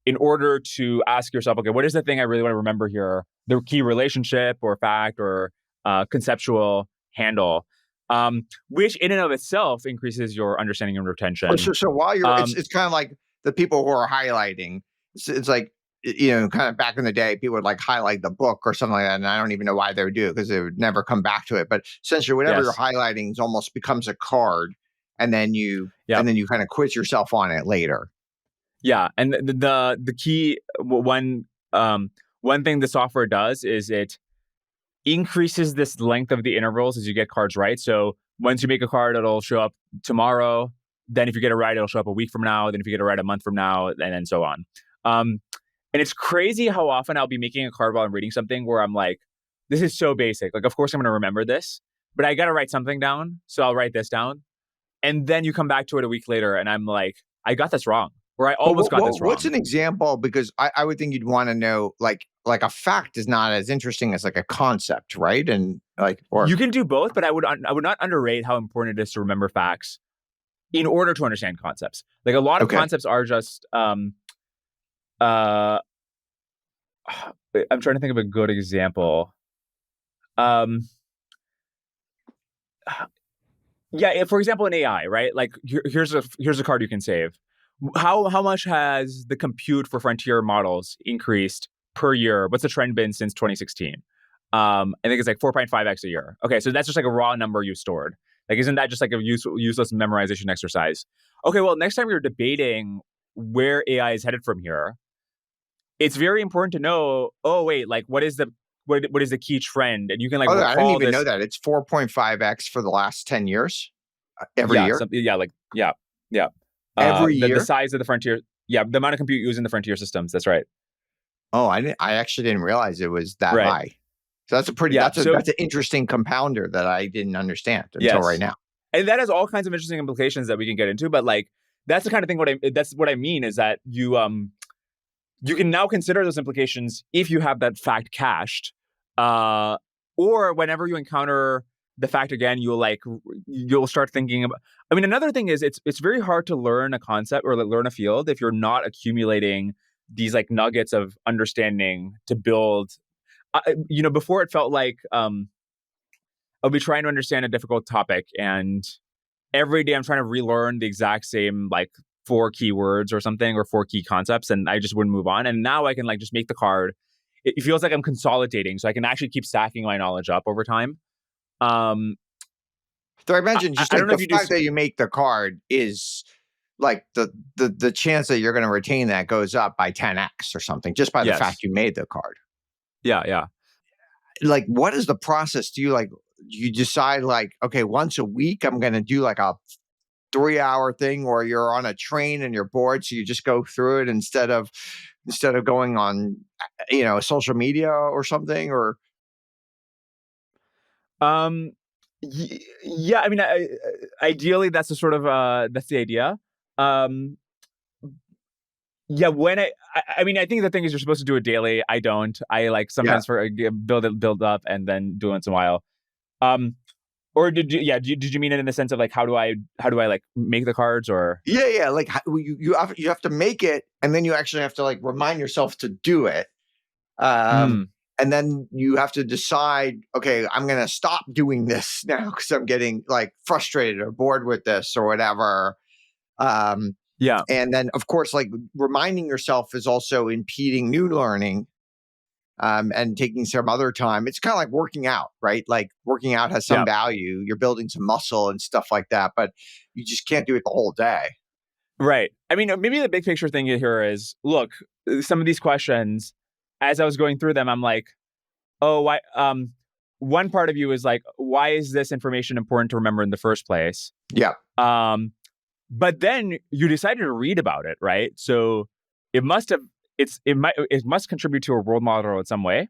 in order to ask yourself, okay, what is the thing I really want to remember here? The key relationship or fact or conceptual handle, which in and of itself increases your understanding and retention. So while you're, it's kind of like the people who are highlighting. It's like, kind of back in the day, people would like highlight the book or something like that. And I don't even know why they would do it, because they would never come back to it. But essentially, whatever you're highlighting almost becomes a card. And then you kind of quiz yourself on it later. Yeah. And the key, one thing the software does is it increases this length of the intervals as you get cards right. So once you make a card, it'll show up tomorrow. Then if you get it right, it'll show up a week from now. Then if you get it right, a month from now, and then so on. And it's crazy how often I'll be making a card while I'm reading something where I'm like, this is so basic. Like, of course I'm going to remember this, but I got to write something down. So I'll write this down. And then you come back to it a week later and I'm like, I got this wrong. Or I almost got this wrong. What's an example? Because I would think you'd want to know, like a fact is not as interesting as like a concept, right? And you can do both, but I would not underrate how important it is to remember facts in order to understand concepts. Like a lot of concepts are just I'm trying to think of a good example. For example, in AI, right? Like here's a card you can save. How much has the compute for frontier models increased per year? What's the trend been since 2016? I think it's like 4.5x a year. Okay, so that's just like a raw number you stored. Like, isn't that just like a useless memorization exercise? Okay, well, next time you're debating where AI is headed from here, it's very important to know, like what is the key trend? And you can like I didn't even know that. It's 4.5x for the last 10 years every year. Every year? The size of the frontier. Yeah, the amount of compute used in the frontier systems. That's right. Oh, I actually didn't realize it was that high. So that's that's an interesting compounder that I didn't understand until right now. And that has all kinds of interesting implications that we can get into. But like, that's the kind of thing. That's what I mean is that you can now consider those implications if you have that fact cached, or whenever you encounter the fact again, you'll start thinking about. I mean, another thing is it's very hard to learn a concept or learn a field if you're not accumulating these like nuggets of understanding to build. Before it felt like I'll be trying to understand a difficult topic, and every day I'm trying to relearn the exact same like 4 keywords or something, or 4 key concepts, and I just wouldn't move on. And now I can like just make the card. It feels like I'm consolidating, so I can actually keep stacking my knowledge up over time. So I mentioned just like the fact that you make the card is like the chance that you're going to retain that goes up by 10x or something just by the fact you made the card. Yeah. Like, what is the process? Do you like you decide like, okay, once a week, I'm going to do like a 3-hour thing, or you're on a train and you're bored. So you just go through it instead of going on, social media or something, or. Yeah, I mean, ideally, that's the sort of that's the idea. Yeah, when I mean, I think the thing is you're supposed to do it daily. I don't. I like sometimes build up and then do it once in a while. Or did you? Yeah, did you mean it in the sense of like how do I like make the cards or? Yeah. Like you have to make it, and then you actually have to like remind yourself to do it. And then you have to decide, okay, I'm going to stop doing this now because I'm getting like frustrated or bored with this or whatever. Yeah. And then, of course, like reminding yourself is also impeding new learning, and taking some other time. It's kind of like working out, right? Like working out has some value. You're building some muscle and stuff like that, but you just can't do it the whole day. Right. I mean, maybe the big picture thing here is, look, some of these questions, as I was going through them, I'm like, oh, why? One part of you is like, why is this information important to remember in the first place? Yeah. But then you decided to read about it, right? So it must contribute to a world model in some way.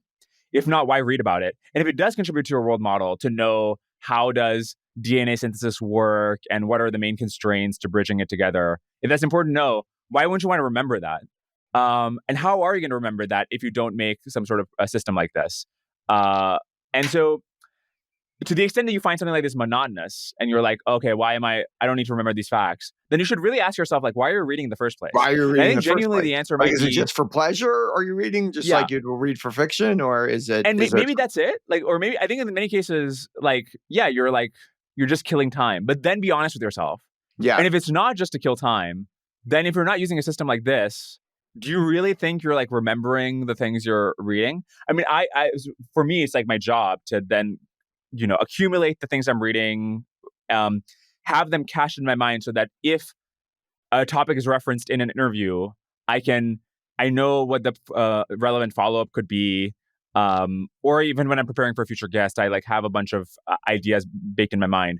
If not, why read about it? And if it does contribute to a world model, to know how does DNA synthesis work and what are the main constraints to bridging it together, if that's important to know, why wouldn't you want to remember that? And how are you going to remember that if you don't make some sort of a system like this? And so to the extent that you find something like this monotonous and you're like, okay, I don't need to remember these facts, then you should really ask yourself, like, why are you reading in the first place? Why are you reading? I think genuinely the answer might be, is it just for pleasure? Are you reading just like you'd read for fiction, or is it? And maybe that's it. Like, or maybe I think in many cases, like, yeah, you're just killing time. But then be honest with yourself. Yeah. And if it's not just to kill time, then if you're not using a system like this, do you really think you're like remembering the things you're reading? I mean, for me, it's like my job to then, accumulate the things I'm reading, have them cached in my mind so that if a topic is referenced in an interview, I know what the relevant follow-up could be. Or even when I'm preparing for a future guest, I like have a bunch of ideas baked in my mind.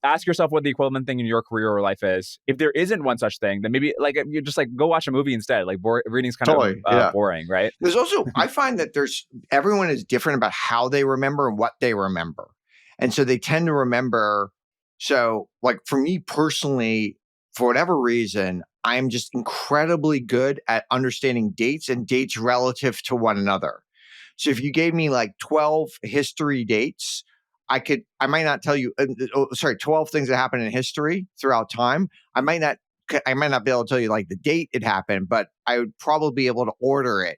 Ask yourself what the equivalent thing in your career or life is. If there isn't one such thing, then maybe like you just like go watch a movie instead. Like reading's kind of boring, right? There's also, I find that everyone is different about how they remember and what they remember. And so they tend to remember. So like for me personally, for whatever reason, I'm just incredibly good at understanding dates and dates relative to one another. So if you gave me like 12 history dates, I might not tell you, 12 things that happened in history throughout time. I might not be able to tell you like the date it happened, but I would probably be able to order it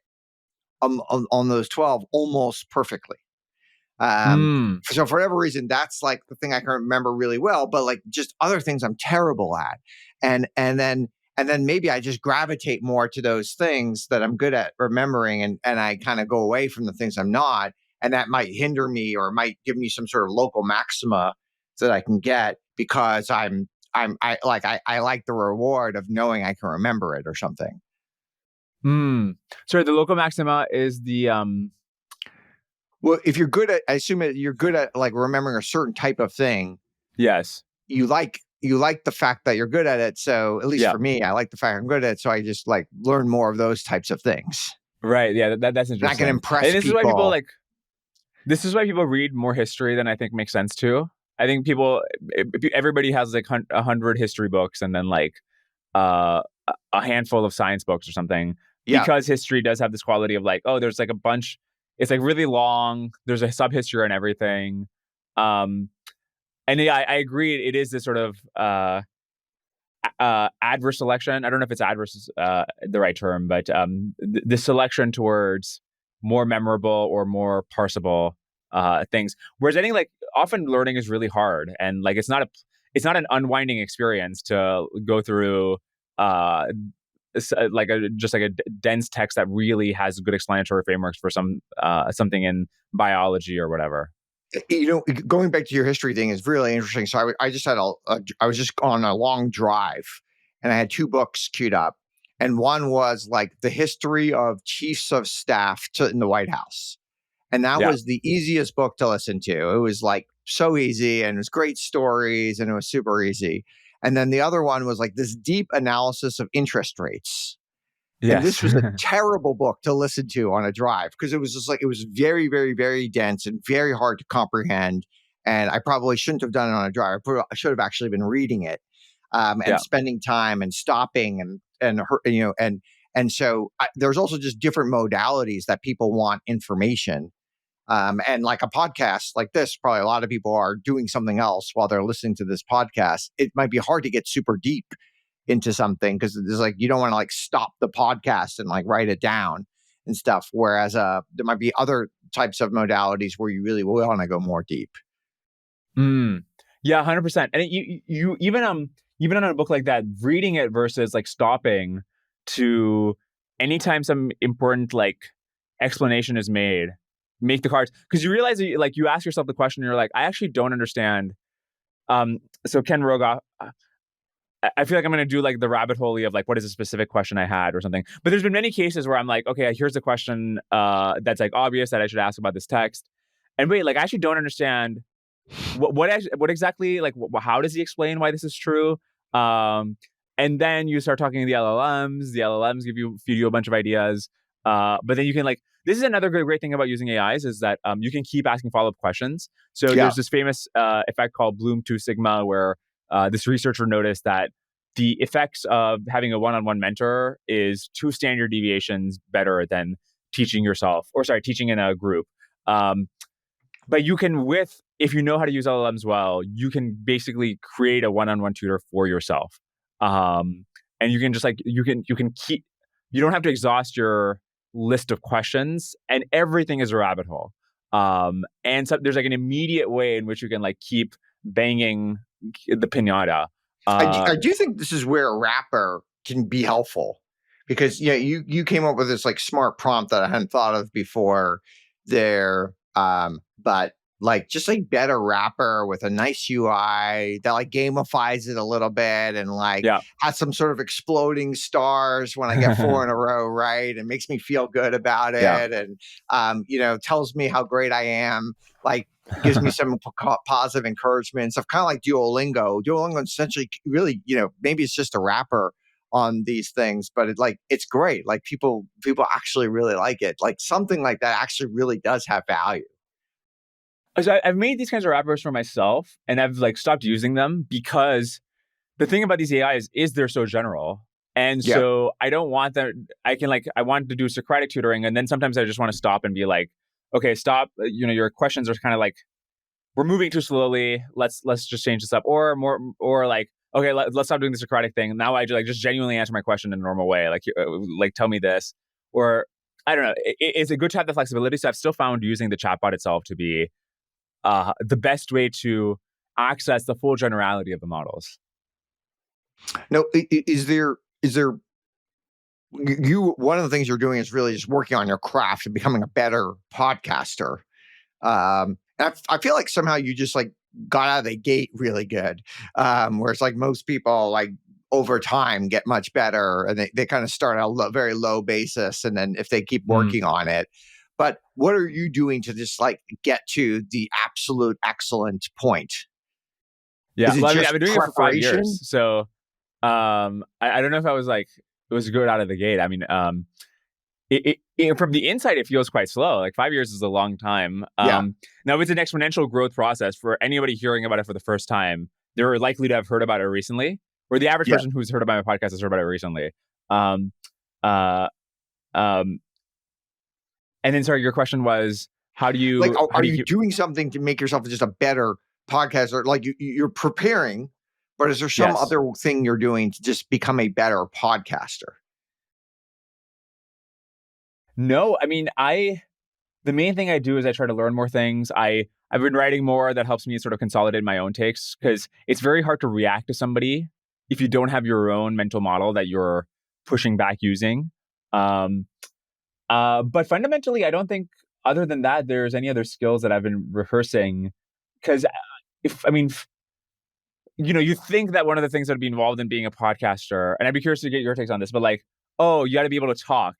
on those 12 almost perfectly. So for whatever reason, that's like the thing I can remember really well, but like just other things I'm terrible at. And then maybe I just gravitate more to those things that I'm good at remembering, and I kind of go away from the things I'm not. And that might hinder me or might give me some sort of local maxima that I can get because I like the reward of knowing I can remember it or something. Sorry, the local maxima is the well, if you're good at, I assume you're good at like remembering a certain type of thing. Yes. You like the fact that you're good at it. So at least for me, I like the fact I'm good at it. So I just like learn more of those types of things. Right. Yeah. That's interesting. I can impress and this people. Is why this is why people read more history than I think makes sense too. I think everybody has like 100 history books and then like a handful of science books or something. Yeah. Because history does have this quality of like, oh, there's like a bunch. It's like really long. There's a sub-history on everything. And yeah, I agree. It is this sort of adverse selection. I don't know if it's adverse is the right term, but the selection towards more memorable or more parsable things. Whereas I think like often learning is really hard, and like it's not an unwinding experience to go through just like a dense text that really has good explanatory frameworks for something in biology or whatever. Going back to your history thing is really interesting. So I just had I was just on a long drive, and I had 2 books queued up, and one was like the history of chiefs of staff in the White House, And that Yeah. was the easiest book to listen to. It was like so easy, and it was great stories, and it was super easy. And then the other one was like this deep analysis of interest rates. And Yes. this was a terrible book to listen to on a drive because it was just like, it was very, very, very dense and very hard to comprehend. And I probably shouldn't have done it on a drive. I should have actually been reading it, and Yeah. spending time and stopping and so there's also just different modalities that people want information. And like a podcast like this, probably a lot of people are doing something else while they're listening to this podcast. It might be hard to get super deep into something because it's like you don't want to like stop the podcast and like write it down and stuff. Whereas there might be other types of modalities where you really will want to go more deep. Yeah, 100%. And you even on a book like that, reading it versus like stopping to anytime some important like explanation is made, make the cards, because you realize that, like, you ask yourself the question, and you're like, I actually don't understand. So Ken Rogoff, I feel like I'm going to do like the rabbit hole of like, what is a specific question I had or something. But there's been many cases where I'm like, okay, here's a question that's like obvious that I should ask about this text. And wait, like, I actually don't understand what exactly, like, how does he explain why this is true? And then you start talking to the LLMs. The LLMs feed you a bunch of ideas. But then you can like, this is another great thing about using AIs is that you can keep asking follow-up questions. So Yeah. there's this famous effect called Bloom 2 Sigma where this researcher noticed that the effects of having a one-on-one mentor is 2 standard deviations better than teaching in a group. But you can, if you know how to use LLMs well, you can basically create a one-on-one tutor for yourself. And you can just like, you can keep, you don't have to exhaust your list of questions, and everything is a rabbit hole. And so there's like an immediate way in which you can like keep banging the pinata. I do think this is where a rapper can be helpful because you came up with this like smart prompt that I hadn't thought of before there. But like just like better wrapper with a nice UI that like gamifies it a little bit and like has some sort of exploding stars when I get 4 in a row, right? And makes me feel good about it. And tells me how great I am. Like gives me some positive encouragement and stuff, kind of like Duolingo. Duolingo essentially really, maybe it's just a wrapper on these things, but it's great. Like people actually really like it. Like something like that actually really does have value. So I've made these kinds of wrappers for myself, and I've like stopped using them because the thing about these AIs is they're so general. And so I don't want that. I want to do Socratic tutoring, and then sometimes I just want to stop and be like, okay, stop. Your questions are kind of like, we're moving too slowly. Let's just change this up, or like, okay, let's stop doing the Socratic thing. Now I just genuinely answer my question in a normal way. Like tell me this, or I don't know. It's a good to have the flexibility. So I've still found using the chatbot itself to be the best way to access the full generality of the models. No, is there one of the things you're doing is really just working on your craft and becoming a better podcaster. I feel like somehow you just like got out of the gate really good. Whereas like most people like over time get much better and they kind of start at a very low basis. And then if they keep working on it, but what are you doing to just like get to the absolute excellent point? Yeah. Well, I've been doing it for 5 years. So I don't know if I was like, it was good out of the gate. I mean, from the inside, it feels quite slow. Like 5 years is a long time. Now it's an exponential growth process. For anybody hearing about it for the first time, they're likely to have heard about it recently, or the average person who's heard about my podcast has heard about it recently. And then, sorry, your question was, how do you like? Are you doing something to make yourself just a better podcaster? Like you're preparing, but is there some other thing you're doing to just become a better podcaster? No, I mean, the main thing I do is I try to learn more things. I've been writing more that helps me sort of consolidate my own takes, because it's very hard to react to somebody if you don't have your own mental model that you're pushing back using. But fundamentally, I don't think, other than that, there's any other skills that I've been rehearsing. Because you think that one of the things that would be involved in being a podcaster, and I'd be curious to get your takes on this, but like, oh, you got to be able to talk.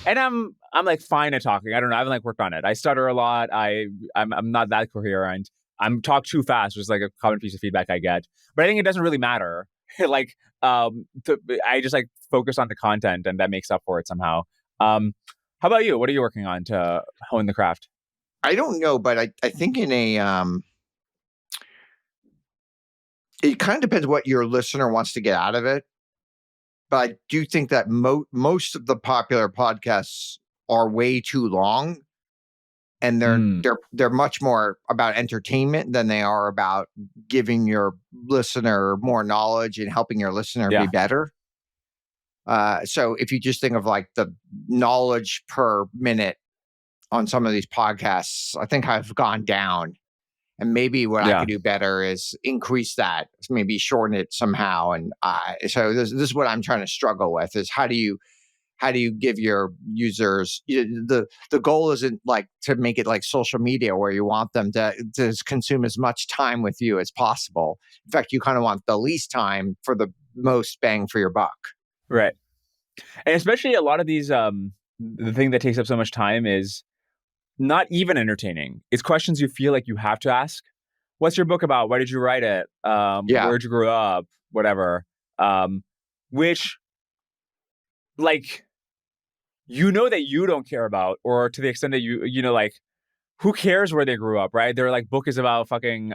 And I'm like fine at talking. I don't know. I haven't like worked on it. I stutter a lot. I'm not that coherent. I'm talk too fast, which is like a common piece of feedback I get. But I think it doesn't really matter. like I just like focus on the content, and that makes up for it somehow. How about you? What are you working on to hone the craft? I don't know, but I think in a it kind of depends what your listener wants to get out of it. But I do think that most of the popular podcasts are way too long, and they're much more about entertainment than they are about giving your listener more knowledge and helping your listener be Yeah. better. So if you just think of like the knowledge per minute on some of these podcasts, I think I've gone down. And maybe what I Yeah. could do better is increase that, maybe shorten it somehow. And so this is what I'm trying to struggle with: is how do you give your users, the goal isn't like to make it like social media where you want them to consume as much time with you as possible. In fact, you kind of want the least time for the most bang for your buck. Right. And especially a lot of these, the thing that takes up so much time is not even entertaining. It's questions you feel like you have to ask. What's your book about? Why did you write it? Yeah. Where'd you grow up? Whatever. Which, like, you know that you don't care about, or to the extent that you know, like, who cares where they grew up, right? Their like book is about fucking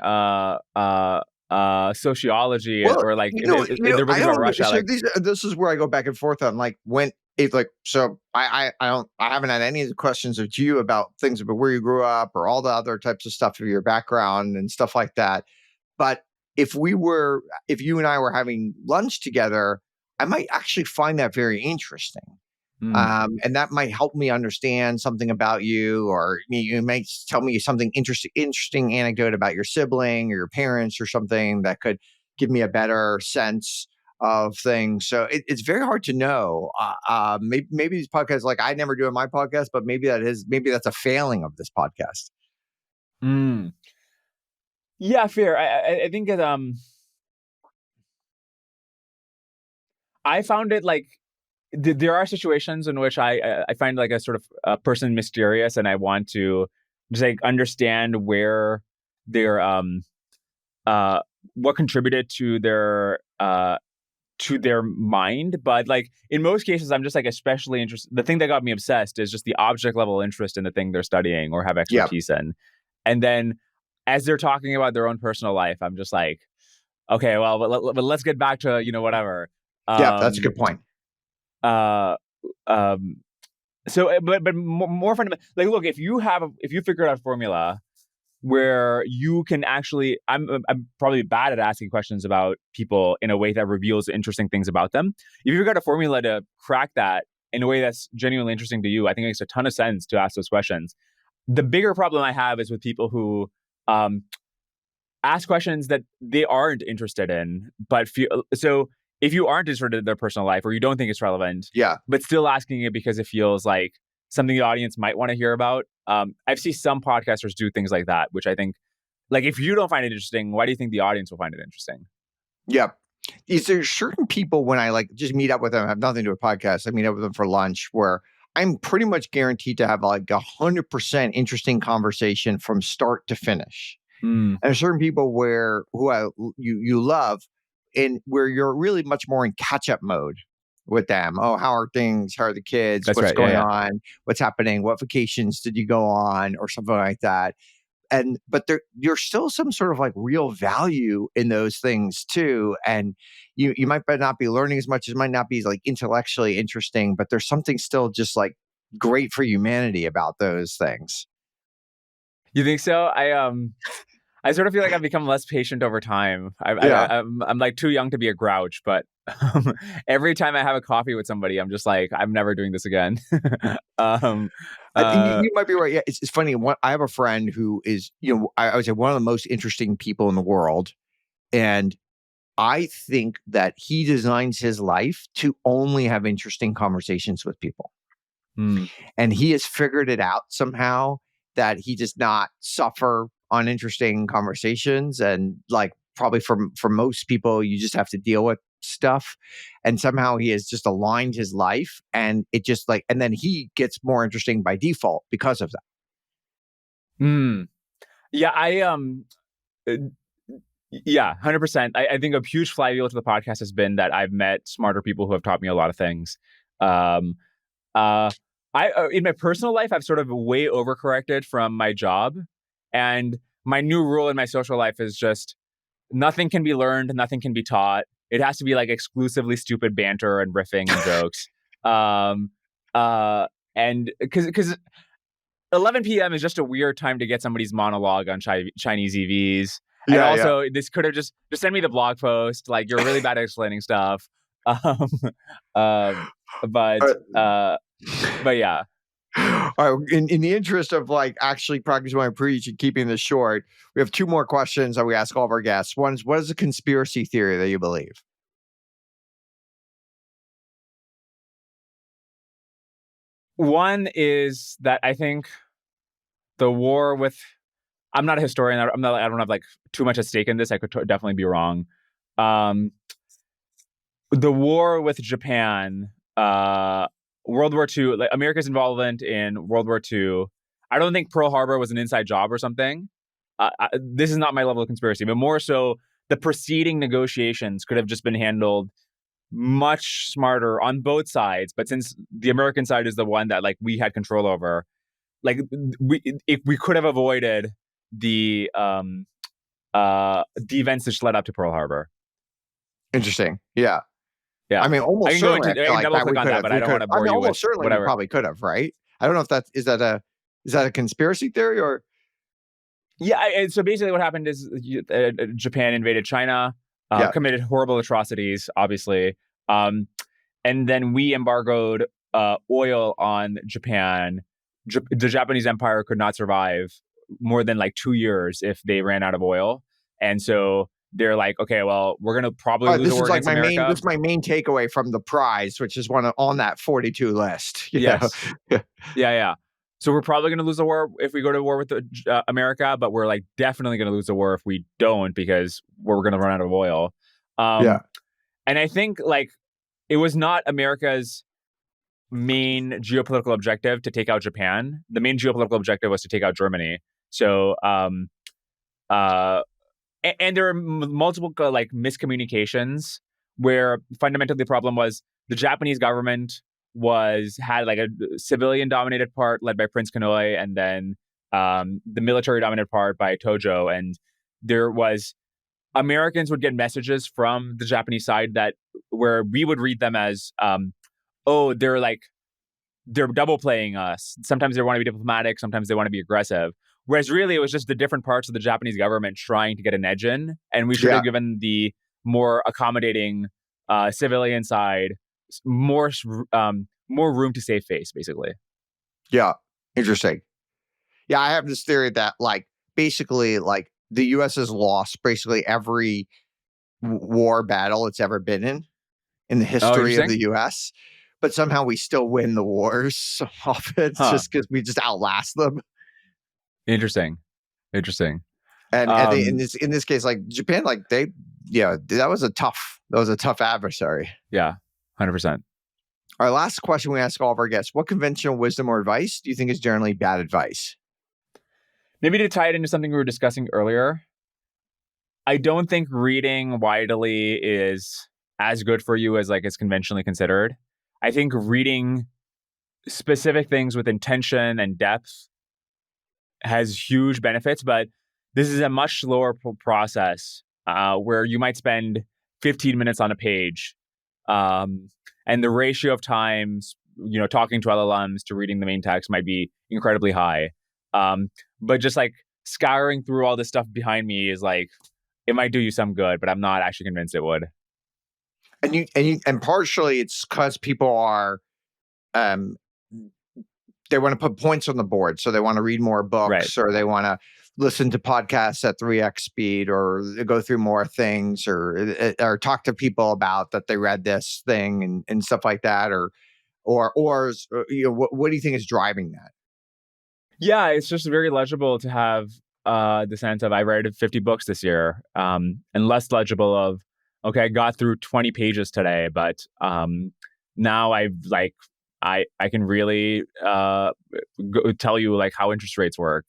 sociology, Well, or like if their book I is about don't. Russia. So Like, this is where I go back and forth on like when it like. So I haven't had any of the questions of you about things about where you grew up or all the other types of stuff of your background and stuff like that. But if you and I were having lunch together, I might actually find that very interesting. And that might help me understand something about you, or you might tell me something interesting anecdote about your sibling or your parents or something that could give me a better sense of things. So it's very hard to know. Maybe these podcasts, like I never do in my podcast, but maybe that's a failing of this podcast. Yeah, fair. I think that I found it like there are situations in which I find like a sort of a person mysterious, and I want to just like understand where their what contributed to their mind. But like in most cases, I'm just like especially interested. The thing that got me obsessed is just the object level interest in the thing they're studying or have expertise in. And then as they're talking about their own personal life, I'm just like, okay, well, but let's get back to, whatever. Yeah, that's a good point. Uh, um, so, but more fundamental, like, look, if you figure out a formula where you can actually, I'm probably bad at asking questions about people in a way that reveals interesting things about them. If you've got a formula to crack that in a way that's genuinely interesting to you, I think it makes a ton of sense to ask those questions. The bigger problem I have is with people who ask questions that they aren't interested in, but feel so. If you aren't interested in their personal life, or you don't think it's relevant, but still asking it because it feels like something the audience might want to hear about. I've seen some podcasters do things like that, which I think, like, if you don't find it interesting, why do you think the audience will find it interesting? Yeah. Is there certain people when I like just meet up with them, I have nothing to do with podcasts, I meet up with them for lunch, where I'm pretty much guaranteed to have like 100% interesting conversation from start to finish. And there's certain people you love, and where you're really much more in catch-up mode with them. Oh, how are things? How are the kids? That's What's right. going on? What's happening? What vacations did you go on? Or something like that. But there's still some sort of like real value in those things too. And you might not be learning as much, it might not be like intellectually interesting, but there's something still just like great for humanity about those things. You think so? I sort of feel like I've become less patient over time. I'm like too young to be a grouch, but every time I have a coffee with somebody, I'm just like, I'm never doing this again. You might be right. Yeah, it's funny. I have a friend who is, I would say one of the most interesting people in the world, and I think that he designs his life to only have interesting conversations with people. And he has figured it out somehow that he does not suffer uninteresting conversations. And like probably for most people, you just have to deal with stuff, and somehow he has just aligned his life, and it just like, and then he gets more interesting by default because of that. Yeah, uh, yeah, 100%. I think a huge flywheel to the podcast has been that I've met smarter people who have taught me a lot of things. Um, in my personal life, I've sort of way overcorrected from my job, and my new rule in my social life is just nothing can be learned, nothing can be taught. It has to be like exclusively stupid banter and riffing and jokes. Um, and because 11 p.m. is just a weird time to get somebody's monologue on Chinese EVs. And also, this could have just send me the blog post. Like, you're really bad at explaining stuff. But yeah. In the interest of like actually practicing what I preach and keeping this short, we have two more questions that we ask all of our guests. One is, what is a conspiracy theory that you believe? One is that I think the war with, I'm not a historian. I don't have like too much at stake in this. I could definitely be wrong. The war with Japan, World War II, like America's involvement in World War II. I don't think Pearl Harbor was an inside job or something. This is not my level of conspiracy, but more so the preceding negotiations could have just been handled much smarter on both sides. But since the American side is the one that like we had control over, like if we could have avoided the events that led up to Pearl Harbor. Interesting. Yeah. Yeah. I mean, almost I can certainly. go into, I can double click on that, but I don't want to bore you with almost certainly whatever. You probably could have, right? I don't know if is that a conspiracy theory or? Yeah. So basically, what happened is Japan invaded China, committed horrible atrocities, obviously, and then we embargoed oil on Japan. The Japanese empire could not survive more than like 2 years if they ran out of oil, and so they're like, okay, well, we're gonna probably lose the war against America. This is my main takeaway from the prize, which is one on that 42 list. Yes. Yeah. So we're probably gonna lose the war if we go to war with America, but we're like definitely gonna lose the war if we don't, because we're gonna run out of oil. And I think like it was not America's main geopolitical objective to take out Japan. The main geopolitical objective was to take out Germany. So and there are multiple like miscommunications where fundamentally the problem was the Japanese government had like a civilian dominated part led by Prince Kanoi, and then the military dominated part by Tojo. And there was Americans would get messages from the Japanese side that where we would read them as, oh, they're double playing us. Sometimes they want to be diplomatic, sometimes they want to be aggressive. Whereas really, it was just the different parts of the Japanese government trying to get an edge in, and we should have given the more accommodating civilian side more room to save face, basically. Yeah, interesting. Yeah, I have this theory that like basically like the U.S. has lost basically every war battle it's ever been in the history of the U.S., but somehow we still win the wars so often just because we just outlast them. Interesting. And in this case, like Japan, like that was a tough adversary. Yeah, 100%. Our last question we ask all of our guests: what conventional wisdom or advice do you think is generally bad advice? Maybe to tie it into something we were discussing earlier, I don't think reading widely is as good for you as like it's conventionally considered. I think reading specific things with intention and depth has huge benefits, but this is a much slower process where you might spend 15 minutes on a page, and the ratio of times, talking to LLMs to reading the main text might be incredibly high. But just like scouring through all this stuff behind me is like, it might do you some good, but I'm not actually convinced it would. And partially it's because people are, they want to put points on the board. So they want to read more books, or they want to listen to podcasts at 3x speed, or go through more things, or talk to people about that they read this thing and stuff like that. Or what do you think is driving that? Yeah, it's just very legible to have the sense of I read 50 books this year, and less legible of okay, I got through 20 pages today, but now I can really tell you like how interest rates work.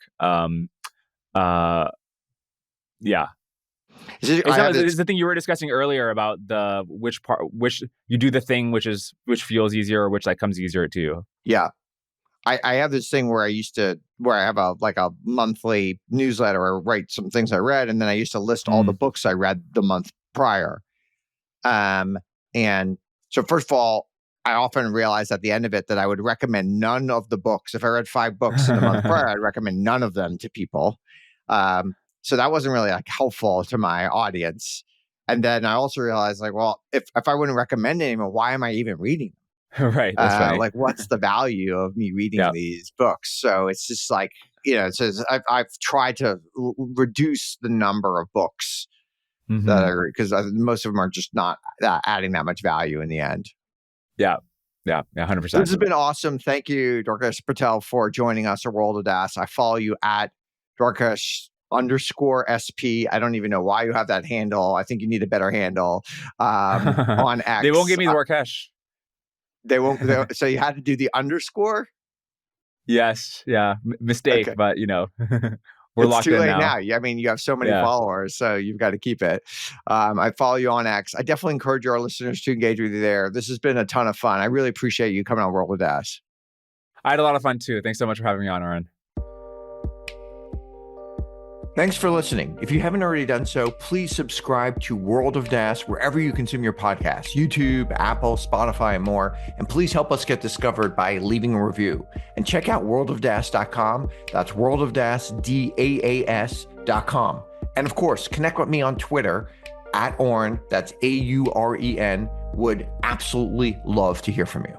Yeah. Is the thing you were discussing earlier about which you do the thing which feels easier or which like comes easier to you. Yeah. I have this thing where I have a monthly newsletter or write some things I read, and then I used to list all the books I read the month prior. And so first of all, I often realize at the end of it that I would recommend none of the books. If I read 5 books in the month prior, I'd recommend none of them to people. So that wasn't really like helpful to my audience. And then I also realized like, well, if I wouldn't recommend anyone, why am I even reading them? Right. That's funny. Like, what's the value of me reading these books? So it's just like, it says I've tried to reduce the number of books that I read, because most of them are just not adding that much value in the end. Yeah. 100%. This has been awesome. Thank you, Dwarkesh Patel, for joining us at World of DaaS. I follow you at Dwarkesh_SP. I don't even know why you have that handle. I think you need a better handle on X. They won't give me Dwarkesh. They won't. So you had to do the underscore? Yes. Yeah. Mistake, okay. But we're it's locked too in late now. I mean, you have so many followers, so you've got to keep it. I follow you on X. I definitely encourage our listeners to engage with you there. This has been a ton of fun. I really appreciate you coming on World of DaaS. I had a lot of fun too. Thanks so much for having me on, Auren. Thanks for listening. If you haven't already done so, please subscribe to World of DaaS wherever you consume your podcasts, YouTube, Apple, Spotify, and more. And please help us get discovered by leaving a review. And check out worldofdaas.com. That's worldofdaas.com. And of course, connect with me on Twitter at Auren. That's AUREN. Would absolutely love to hear from you.